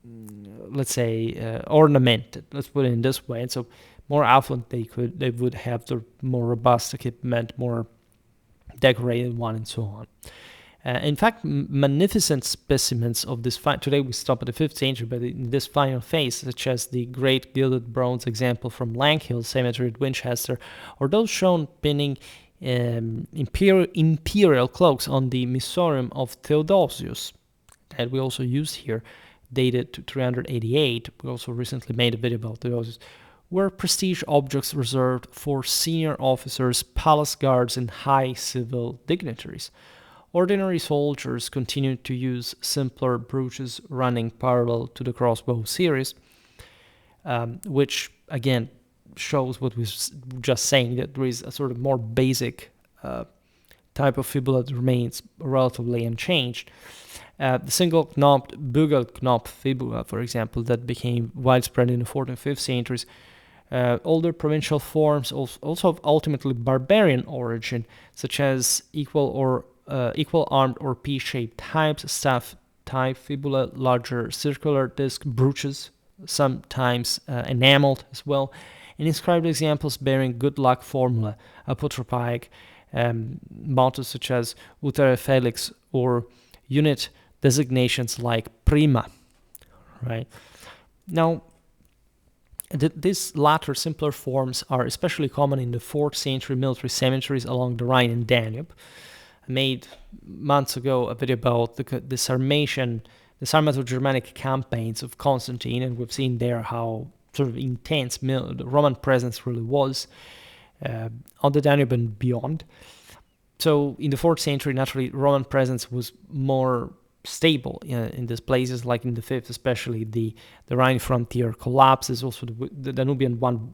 let's say, ornamented. Let's put it in this way. And so more affluent, they would have the more robust equipment, more decorated one, and so on. In fact, magnificent specimens of this today we stop at the 5th century, but in this final phase, such as the great gilded bronze example from Langhill Cemetery at Winchester, or those shown pinning imperial cloaks on the missorium of Theodosius, that we also use here, dated to 388. We also recently made a video about Theodosius, were prestige objects reserved for senior officers, palace guards, and high civil dignitaries. Ordinary soldiers continued to use simpler brooches running parallel to the crossbow series, which again shows what we were just saying, that there is a sort of more basic type of fibula that remains relatively unchanged. The single-knobbed bugle-knob fibula, for example, that became widespread in the 4th and 5th centuries. Older provincial forms, also of ultimately barbarian origin, such as equal armed or P-shaped types, staff type fibula, larger circular disc brooches, sometimes enameled as well, and inscribed examples bearing good luck formula, apotropaic mottos such as utere felix, or unit designations like prima, right? Now, these latter simpler forms are especially common in the 4th century military cemeteries along the Rhine and Danube. I made months ago a video about the Sarmato-Germanic campaigns of Constantine, and we've seen there how sort of intense the Roman presence really was on the Danube and beyond. So in the 4th century, naturally, Roman presence was more stable in these places, like in the 5th, especially the Rhine frontier collapses. Also, the Danubian one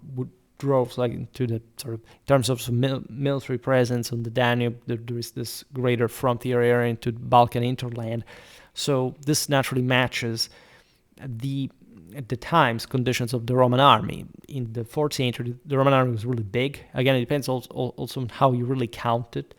drove like into the sort of, in terms of military presence on the Danube, there is this greater frontier area into the Balkan hinterland. So this naturally matches at the times conditions of the Roman army. In the 4th century, the Roman army was really big. Again, it depends also on how you really count it.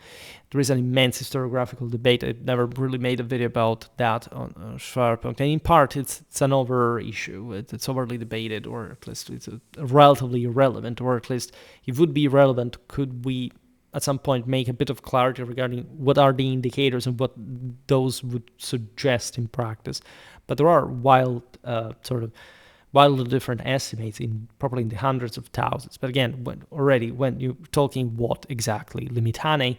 There is an immense historiographical debate. I've never really made a video about that on Schwerpunkt. And in part, it's an over issue. It's overly debated, or at least it's relatively irrelevant, or at least it would be relevant. Could we at some point make a bit of clarity regarding what are the indicators and what those would suggest in practice? But there are wildly different estimates, probably in the hundreds of thousands. But again, when you're talking what exactly, limitanae,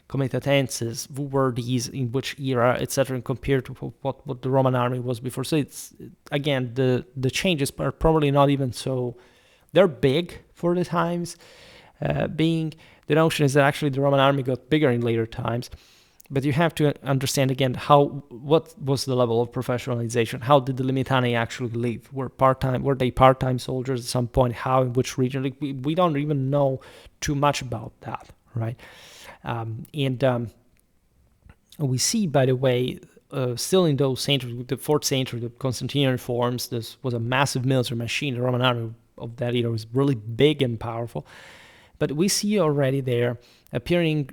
comitatenses, who were these, in which era, etc., and compared to what the Roman army was before. So it's, again, the changes are probably not even so, they're big for the times being. The notion is that actually the Roman army got bigger in later times, but you have to understand again what was the level of professionalization. How did the limitanae actually live? Were they part-time soldiers at some point? How, in which region? Like, we don't even know too much about that, right? We see, by the way, still in those centuries, with the 4th century, the Constantinian reforms, this was a massive military machine. The Roman army of that era was really big and powerful. But we see already there appearing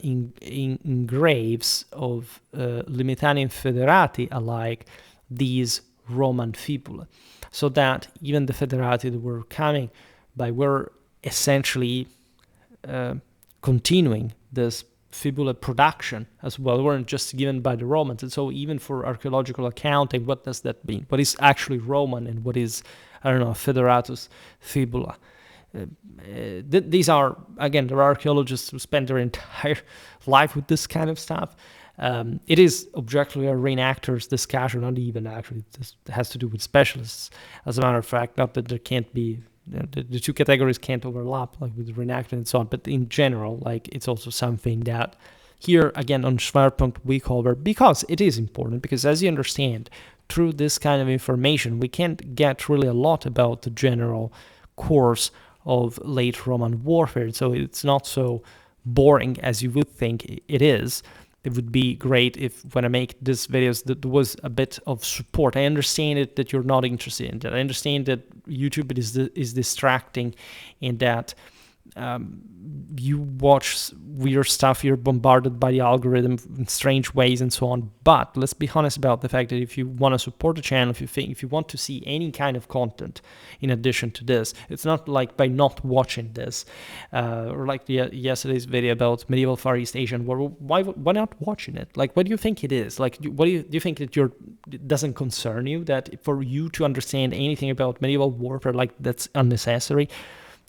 in graves of Limitani and Federati alike these Roman fibula. So that even the Federati that were coming by were essentially continuing this fibula production as well. They weren't just given by the Romans. And so even for archaeological accounting, what does that mean? What is actually Roman and what is, Federatus fibula? These are, again, there are archaeologists who spend their entire life with this kind of stuff. It is objectively a reenactors discussion, not even actually. This has to do with specialists, as a matter of fact. Not that there can't be, the two categories can't overlap, like with reenactment and so on, but in general, like, it's also something that here, again, on Schwerpunkt we cover, because it is important, because as you understand, through this kind of information, we can't get really a lot about the general course of late Roman warfare, so it's not so boring as you would think it is. It would be great if, when I make these videos, that there was a bit of support. I understand it that you're not interested in that. I understand that YouTube is distracting, and that you watch weird stuff, you're bombarded by the algorithm in strange ways and so on. But let's be honest about the fact that if you want to support the channel, if you want to see any kind of content in addition to this, it's not like by not watching this, or like yesterday's video about medieval Far East Asian war. Why not watching it? Like, what do you think it is? Like, what do you think that it doesn't concern you, that for you to understand anything about medieval warfare, like, that's unnecessary?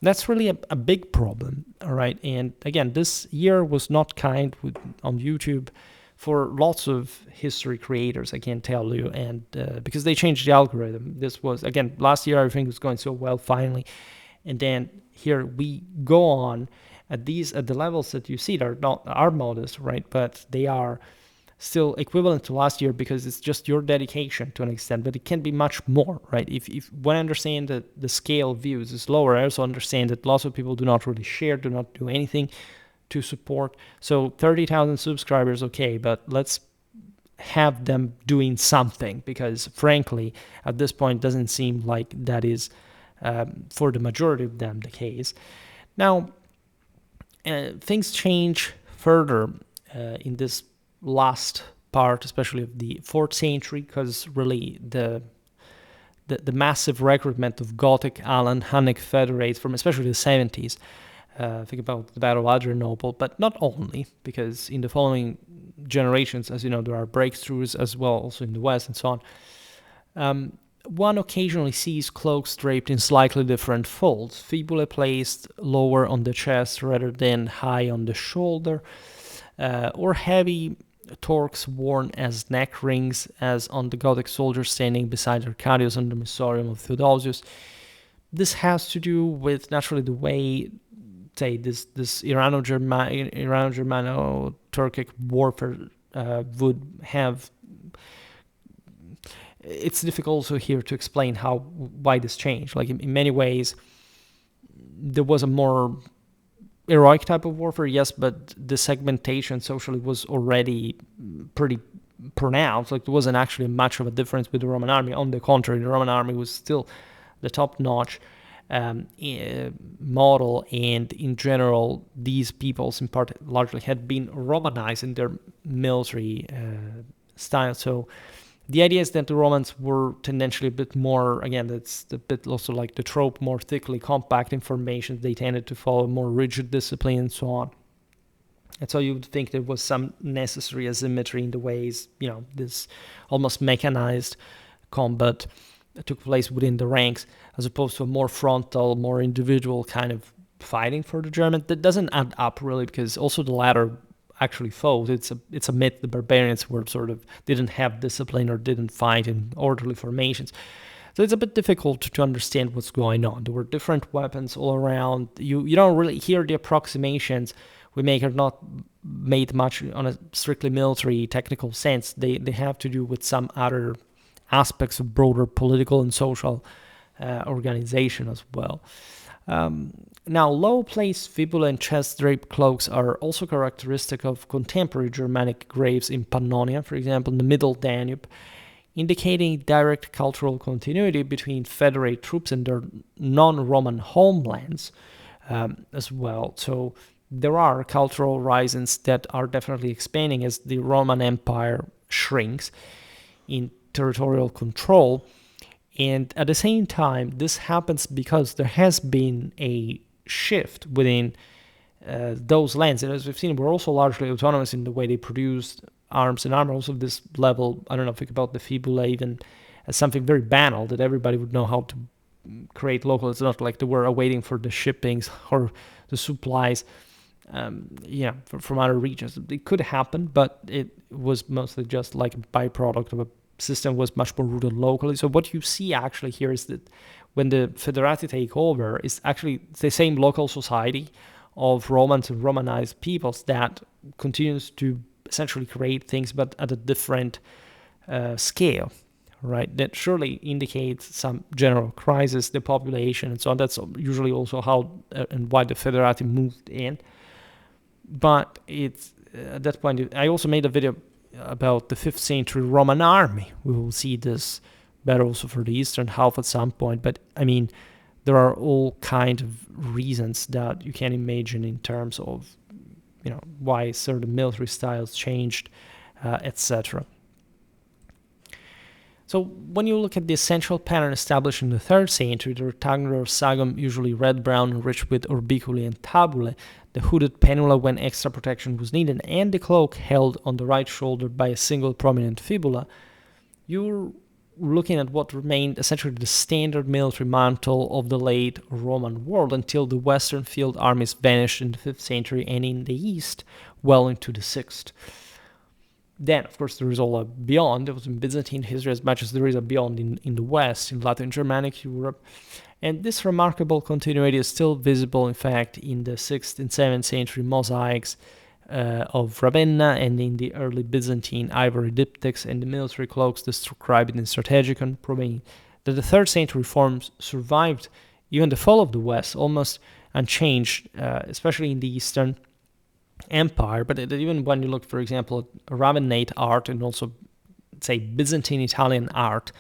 That's really a big problem, all right? And again, this year was not kind on YouTube for lots of history creators, I can tell you, and because they changed the algorithm. This was, again, last year everything was going so well finally, and then here we go on at the levels that you see are modest, right? But they are still equivalent to last year because it's just your dedication to an extent, but it can be much more, right? If when I understand that the scale of views is lower, I also understand that lots of people do not really share, do not do anything to support. So 30,000 subscribers, okay, but let's have them doing something, because frankly, at this point, it doesn't seem like that is, for the majority of them, the case. Now, things change further in this last part, especially of the 4th century, because really the massive recruitment of Gothic Alan Hunnic federates from especially the 70s. Think about the Battle of Adrianople, but not only, because in the following generations, as you know, there are breakthroughs as well, also in the West and so on. One occasionally sees cloaks draped in slightly different folds, fibulae placed lower on the chest rather than high on the shoulder, or heavy torques worn as neck rings, as on the Gothic soldier standing beside Arcadius on the Missorium of Theodosius. This has to do with, naturally, the way, say, this Irano-Germano-Turkic warfare would have. It's difficult also here to explain why this changed. Like, in many ways, there was a more heroic type of warfare, yes, but the segmentation socially was already pretty pronounced. Like, there wasn't actually much of a difference with the Roman army. On the contrary, the Roman army was still the top-notch model, and in general, these peoples in part largely had been Romanized in their military style. So the idea is that the Romans were tendentially a bit more, again, that's a bit also like the trope, more thickly compact in formations. They tended to follow more rigid discipline and so on. And so you would think there was some necessary asymmetry in the ways, this almost mechanized combat took place within the ranks, as opposed to a more frontal, more individual kind of fighting for the German. That doesn't add up really, because also the latter actually fought. It's a myth. The barbarians were didn't have discipline or didn't fight in orderly formations. So it's a bit difficult to understand what's going on. There were different weapons all around. You don't really hear the approximations we make are not made much on a strictly military technical sense. They have to do with some other aspects of broader political and social organization as well. Now, low-placed fibula and chest-draped cloaks are also characteristic of contemporary Germanic graves in Pannonia, for example, in the Middle Danube, indicating direct cultural continuity between federate troops and their non-Roman homelands as well. So there are cultural horizons that are definitely expanding as the Roman Empire shrinks in territorial control. And at the same time, this happens because there has been a shift within those lands. And as we've seen, we're also largely autonomous in the way they produced arms and armor. Also, this level, I don't know, think about the fibulae even as something very banal that everybody would know how to create local. It's not like they were awaiting for the shippings or the supplies from other regions. It could happen, but it was mostly just like a byproduct of a system was much more rooted locally. So what you see actually here is that when the Federati take over, it's actually the same local society of Romans and Romanized peoples that continues to essentially create things, but at a different scale, right? That surely indicates some general crisis, the population and so on. That's usually also how and why the Federati moved in. But it's at that point, I also made a video about the 5th century Roman army. We will see this better also for the eastern half at some point. But I mean, there are all kind of reasons that you can imagine in terms of, why certain military styles changed, etc. So when you look at the essential pattern established in the 3rd century, the rectangular sagum, usually red-brown, enriched with orbiculae and tabulae, the hooded paenula when extra protection was needed, and the cloak held on the right shoulder by a single prominent fibula, you're looking at what remained essentially the standard military mantle of the late Roman world until the Western field armies vanished in the 5th century and in the East well into the 6th. Then, of course, there is all a beyond. It was in Byzantine history as much as there is a beyond in the West, in Latin Germanic Europe. And this remarkable continuity is still visible, in fact, in the 6th and 7th century mosaics of Ravenna and in the early Byzantine ivory diptychs and the military cloaks described in Strategicon, proving that the 3rd century forms survived even the fall of the West almost unchanged, especially in the Eastern Empire. But even when you look, for example, at Ravennate art and also, say, Byzantine Italian art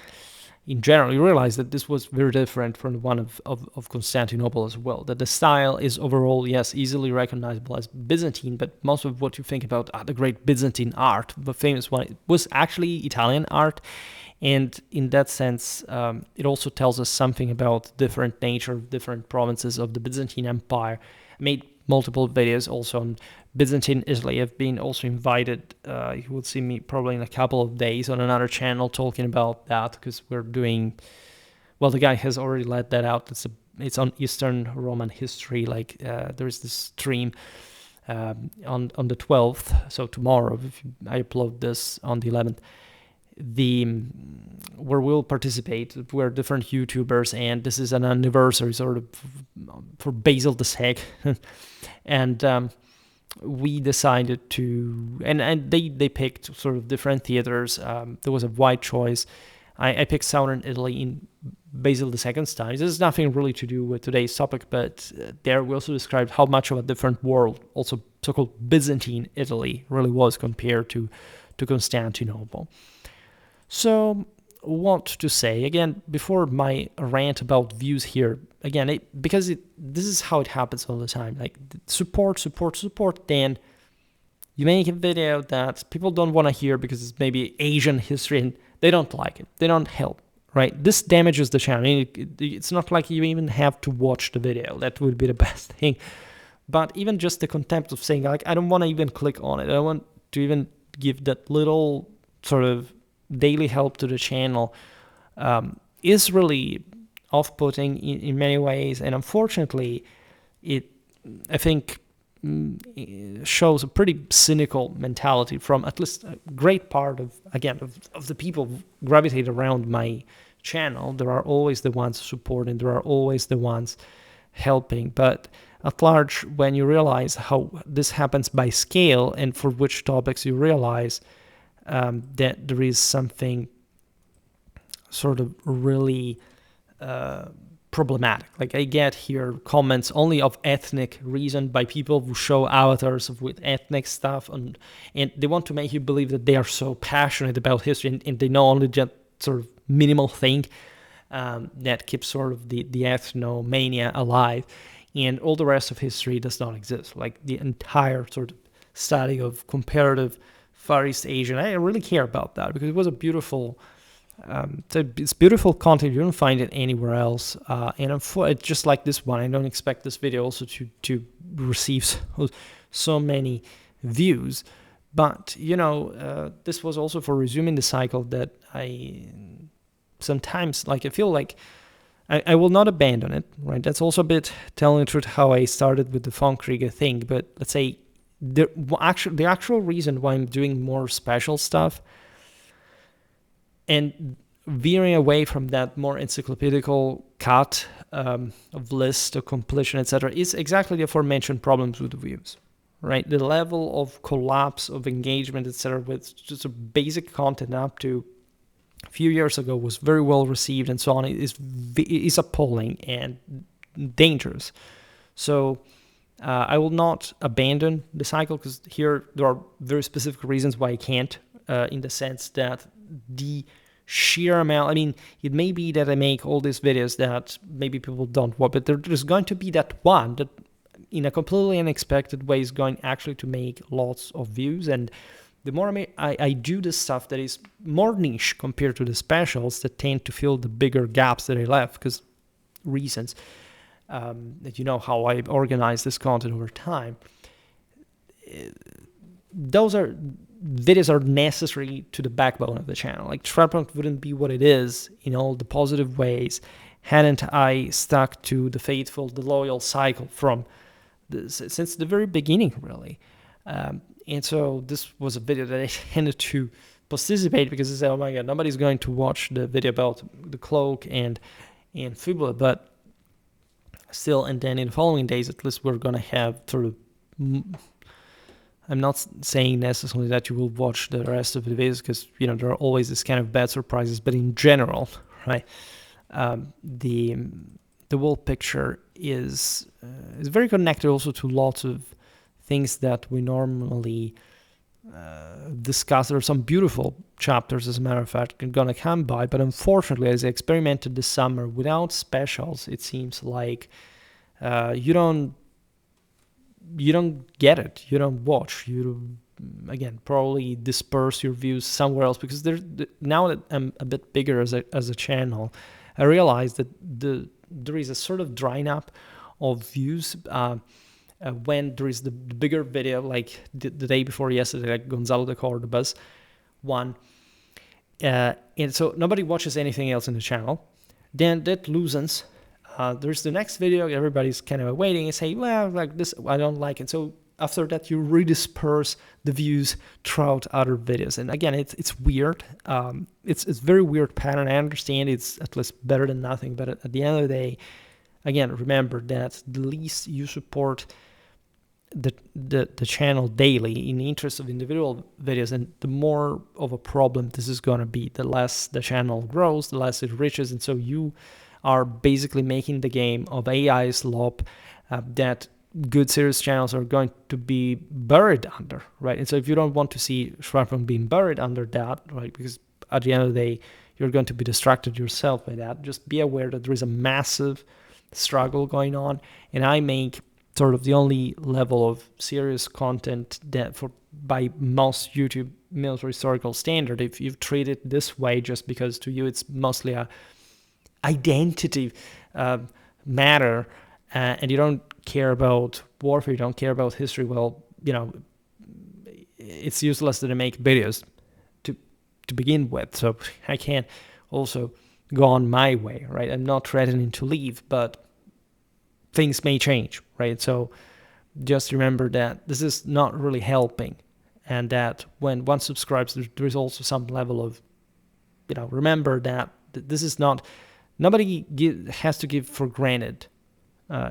in general, you realize that this was very different from the one of Constantinople as well. That the style is overall, yes, easily recognizable as Byzantine, but most of what you think about the great Byzantine art, the famous one, was actually Italian art. And in that sense, it also tells us something about different nature of different provinces of the Byzantine Empire. I made multiple videos also on Byzantine Italy. I've been also invited, you will see me probably in a couple of days on another channel talking about that, because we're doing, well, the guy has already let that out. It's on Eastern Roman history. Like there's this stream on the 12th, so tomorrow, if I upload this on the 11th, where we'll participate. We're different YouTubers, and this is an anniversary sort of for Basil II, and we decided to, and they picked sort of different theaters. There was a wide choice. I picked Southern Italy in Basil II's time. This has nothing really to do with today's topic, but there we also described how much of a different world, also so-called Byzantine Italy, really was compared to Constantinople. So, what to say? Again, before my rant about views here, again, because this is how it happens all the time. Like, support, then you make a video that people don't want to hear because it's maybe Asian history and they don't like it. They don't help, right? This damages the channel. I mean, it's not like you even have to watch the video. That would be the best thing. But even just the contempt of saying, like, I don't want to even click on it. I don't want to even give that little sort of daily help to the channel is really off-putting in many ways, and unfortunately it, I think, shows a pretty cynical mentality from at least a great part of the people who gravitate around my channel. There are always the ones supporting, there are always the ones helping, but at large, when you realize how this happens by scale and for which topics, you realize that there is something sort of really problematic. Like, I get here comments only of ethnic reason by people who show avatars with ethnic stuff, and they want to make you believe that they are so passionate about history, and they know only just sort of minimal thing that keeps sort of the ethnomania alive, and all the rest of history does not exist. Like, the entire sort of study of comparative Far East Asian, I really care about that because it was a beautiful, it's beautiful content. You don't find it anywhere else, and it's just like this one. I don't expect this video also to receive so many views, but this was also for resuming the cycle that I sometimes, like, I feel like I will not abandon it, right? That's also a bit telling the truth how I started with the Von Krieger thing, but let's say the actual reason why I'm doing more special stuff and veering away from that more encyclopedical cut of list, of completion, etc., is exactly the aforementioned problems with the views, right? The level of collapse of engagement, etc., with just a basic content up to a few years ago was very well received and so on, is appalling and dangerous. So I will not abandon the cycle, because here there are very specific reasons why I can't, in the sense that the sheer amount. I mean, it may be that I make all these videos that maybe people don't want, but there's going to be that one that in a completely unexpected way is going actually to make lots of views. And the more I do this stuff that is more niche compared to the specials that tend to fill the bigger gaps that I left, because reasons that you know how I organize this content over time. Those are videos are necessary to the backbone of the channel. Like Schwerpunkt wouldn't be what it is in all the positive ways hadn't I stuck to the faithful, the loyal cycle from since the very beginning, really. And so this was a video that I tended to participate because I said, oh my God, nobody's going to watch the video about the cloak and fibula, but still, and then in the following days, at least we're going to have sort of, I'm not saying necessarily that you will watch the rest of the videos because, you know, there are always this kind of bad surprises, but in general, right, the whole picture is very connected also to lots of things that we normally discuss. There are some beautiful chapters, as a matter of fact, I'm gonna come by, but unfortunately, as I experimented this summer without specials, it seems like you don't get it, you don't watch, you again probably disperse your views somewhere else, because now that I'm a bit bigger as a channel, I realize that there is a sort of drying up of views when there is the bigger video, like the day before yesterday, like Gonzalo de Cordoba's one, and so nobody watches anything else in the channel. Then that loosens. There's the next video, everybody's kind of waiting and say, well, like this, I don't like it. So after that, you redisperse the views throughout other videos. And again, it's weird. It's very weird pattern. I understand it's at least better than nothing. But at the end of the day, again, remember that the least you support the channel daily in the interest of individual videos, and the more of a problem this is going to be. The less the channel grows, the less it reaches. And so you are basically making the game of AI slop that good serious channels are going to be buried under, right? And so if you don't want to see Schwerpunkt being buried under that, right, because at the end of the day, you're going to be distracted yourself by that, just be aware that there is a massive struggle going on, and I make sort of the only level of serious content that by most YouTube military historical standard, if you treat it this way just because to you it's mostly a identity matter, and you don't care about warfare, you don't care about history, well, you know, it's useless to make videos to begin with. So I can't also go on my way, right? I'm not threatening to leave, but things may change, right? So just remember that this is not really helping, and that when one subscribes, there is also some level of, you know, remember that this is not, nobody has to give for granted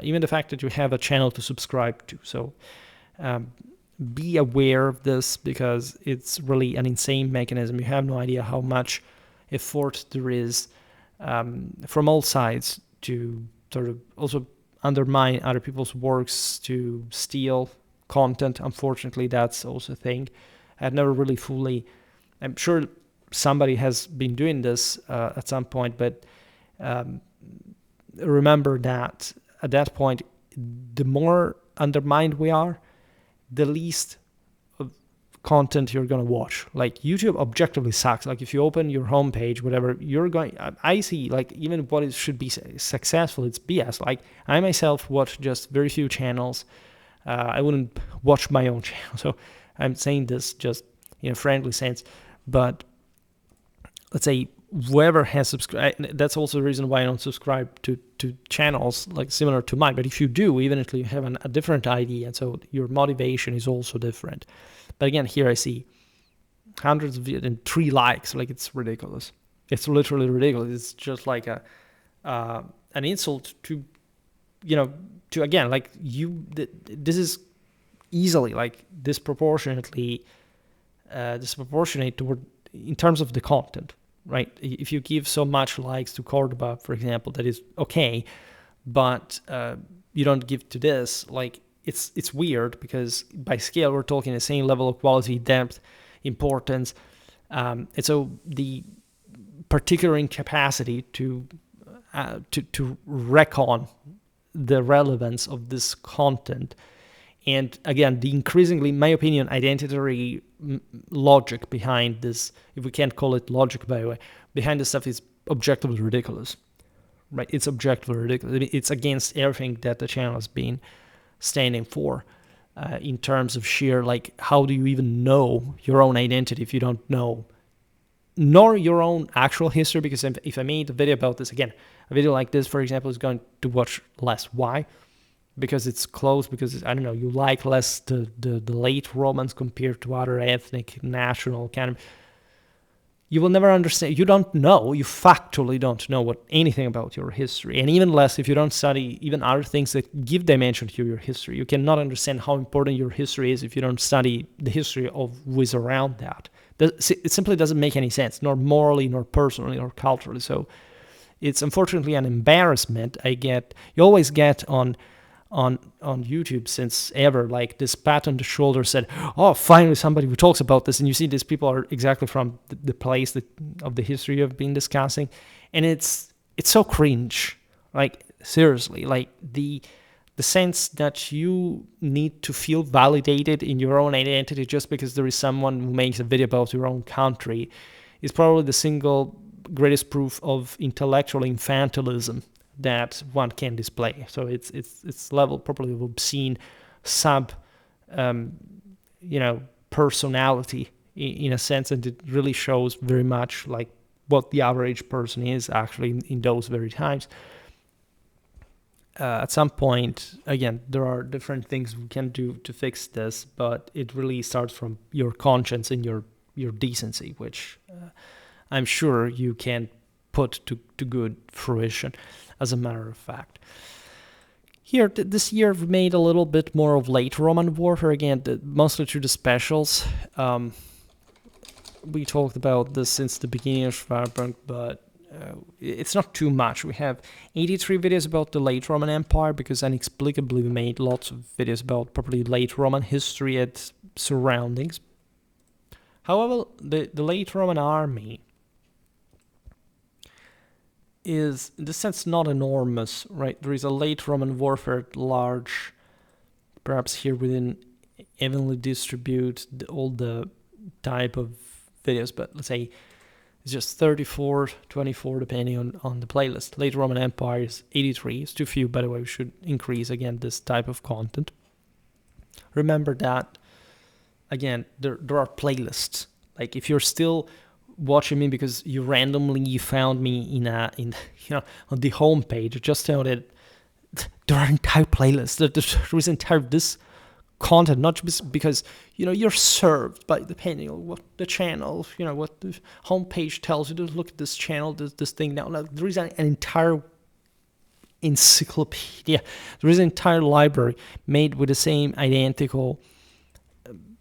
even the fact that you have a channel to subscribe to. So be aware of this, because it's really an insane mechanism. You have no idea how much effort there is from all sides to sort of also undermine other people's works, to steal content. Unfortunately, that's also a thing. I've never really fully, I'm sure somebody has been doing this at some point, but remember that at that point, the more undermined we are, the least of content you're going to watch. Like YouTube objectively sucks. Like if you open your homepage, whatever, you're going, I see like even what it should be successful, it's BS. Like I myself watch just very few channels. I wouldn't watch my own channel. So I'm saying this just in a friendly sense, but let's say whoever has subscribed, that's also the reason why I don't subscribe to channels like similar to mine. But if you do, even if you have a different idea, and so your motivation is also different. But again, here I see hundreds of views and 3 likes. Like it's ridiculous. It's literally ridiculous. It's just like an insult to, you know, to again, like you. This is easily like disproportionate toward in terms of the content. Right, if you give so much likes to Cordoba, for example, that is okay, but you don't give to this, like it's weird, because by scale we're talking the same level of quality, depth, importance, and so the particular incapacity to reckon the relevance of this content. And again, the increasingly, in my opinion, identitary logic behind this, if we can't call it logic, by the way, behind this stuff is objectively ridiculous, right? It's objectively ridiculous. I mean, it's against everything that the channel has been standing for in terms of sheer, like, how do you even know your own identity if you don't know nor your own actual history? Because if I made a video about this, again, a video like this, for example, is going to watch less. Why? Because it's close, because, I don't know, you like less the late Romans compared to other ethnic, national kind of. You will never understand. You don't know. You factually don't know anything about your history. And even less if you don't study even other things that give dimension to your history. You cannot understand how important your history is if you don't study the history of who is around that. It simply doesn't make any sense, nor morally, nor personally, nor culturally. So it's unfortunately an embarrassment. You always get on YouTube since ever, like this pat on the shoulder said, oh, finally somebody who talks about this. And you see these people are exactly from the place of the history you've been discussing. And it's so cringe. Like, seriously, like the sense that you need to feel validated in your own identity just because there is someone who makes a video about your own country is probably the single greatest proof of intellectual infantilism that one can display. So it's level properly of obscene personality in a sense, and it really shows very much like what the average person is actually in those very times. At some point, again, there are different things we can do to fix this, but it really starts from your conscience and your decency, which I'm sure you can put to good fruition, as a matter of fact. Here, this year, we made a little bit more of late Roman warfare, again, mostly through the specials. We talked about this since the beginning of Schwerpunkt, but it's not too much. We have 83 videos about the late Roman Empire, because inexplicably we made lots of videos about probably late Roman history and surroundings. However, the late Roman army is, in this sense, not enormous, right? There is a late Roman warfare at large. Perhaps here we didn't evenly distribute all the type of videos, but let's say it's just 34, 24, depending on the playlist. Late Roman Empire is 83. It's too few, by the way. We should increase, again, this type of content. Remember that, again, there are playlists. Like, if you're still watching me because you randomly found me on the homepage, just know that there are entire playlists. There is entire this content, not just because you're served by depending on what the channel, what the homepage tells you. Look at this channel, this thing now. There is an entire encyclopedia. There is an entire library made with the same identical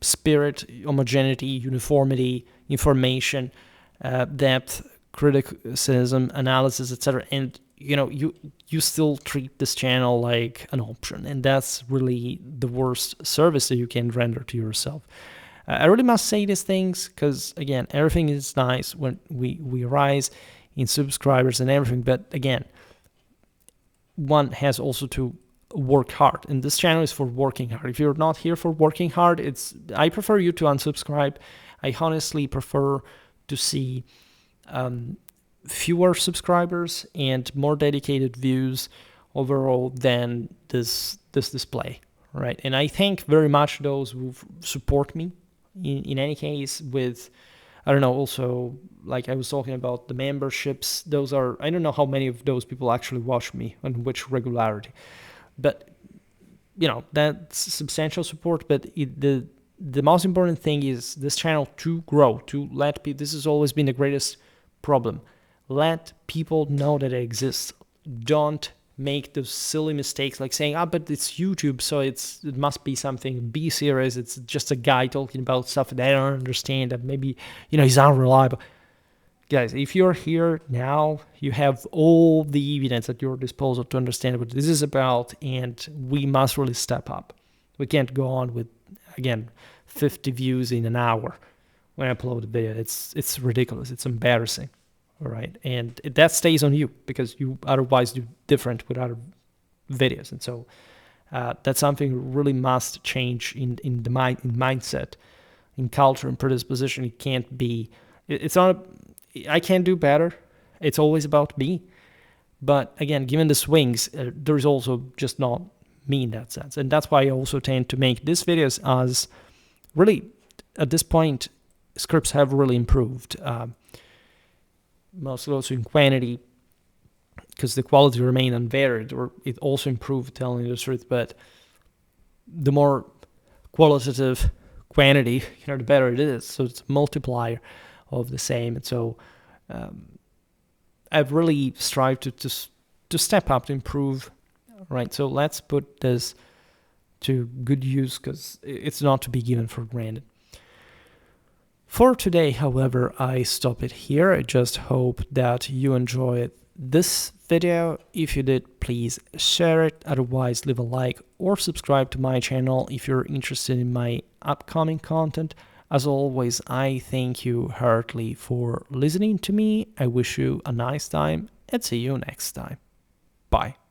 spirit, homogeneity, uniformity, information, depth, criticism, analysis, etc. And you still treat this channel like an option, and that's really the worst service that you can render to yourself. I really must say these things because, again, everything is nice when we rise in subscribers and everything, but again, one has also to work hard, and this channel is for working hard. If you're not here for working hard, I prefer you to unsubscribe. I honestly prefer to see fewer subscribers and more dedicated views overall than this display, right? And I thank very much those who support me in any case with, I don't know, also, like I was talking about the memberships. Those are, I don't know how many of those people actually watch me and which regularity, but that's substantial support. But the most important thing is this channel to grow, to let people, this has always been the greatest problem. Let people know that it exists. Don't make those silly mistakes like saying, but it's YouTube, so it must be something B series. It's just a guy talking about stuff that I don't understand, that maybe, he's unreliable. Guys, if you're here now, you have all the evidence at your disposal to understand what this is about, and we must really step up. We can't go on with, again, 50 views in an hour when I upload a video. It's ridiculous. It's embarrassing. all right? And that stays on you because you otherwise do different with other videos. And so that's something really must change in the mindset, in culture and predisposition. It can't be, it's not, I can do better. It's always about me. But again, given the swings, there's also just not me in that sense. And that's why I also tend to make these videos as really, at this point, scripts have really improved. Mostly also in quantity, because the quality remained unvaried, or it also improved, telling the truth. But the more qualitative quantity, the better it is. So it's a multiplier of the same. And so I've really strived to step up, to improve, right? So let's put this to good use, because it's not to be given for granted. For today, however, I stop it here. I just hope that you enjoyed this video. If you did, please share it. Otherwise, leave a like or subscribe to my channel if you're interested in my upcoming content. As always, I thank you heartily for listening to me. I wish you a nice time and see you next time. Bye.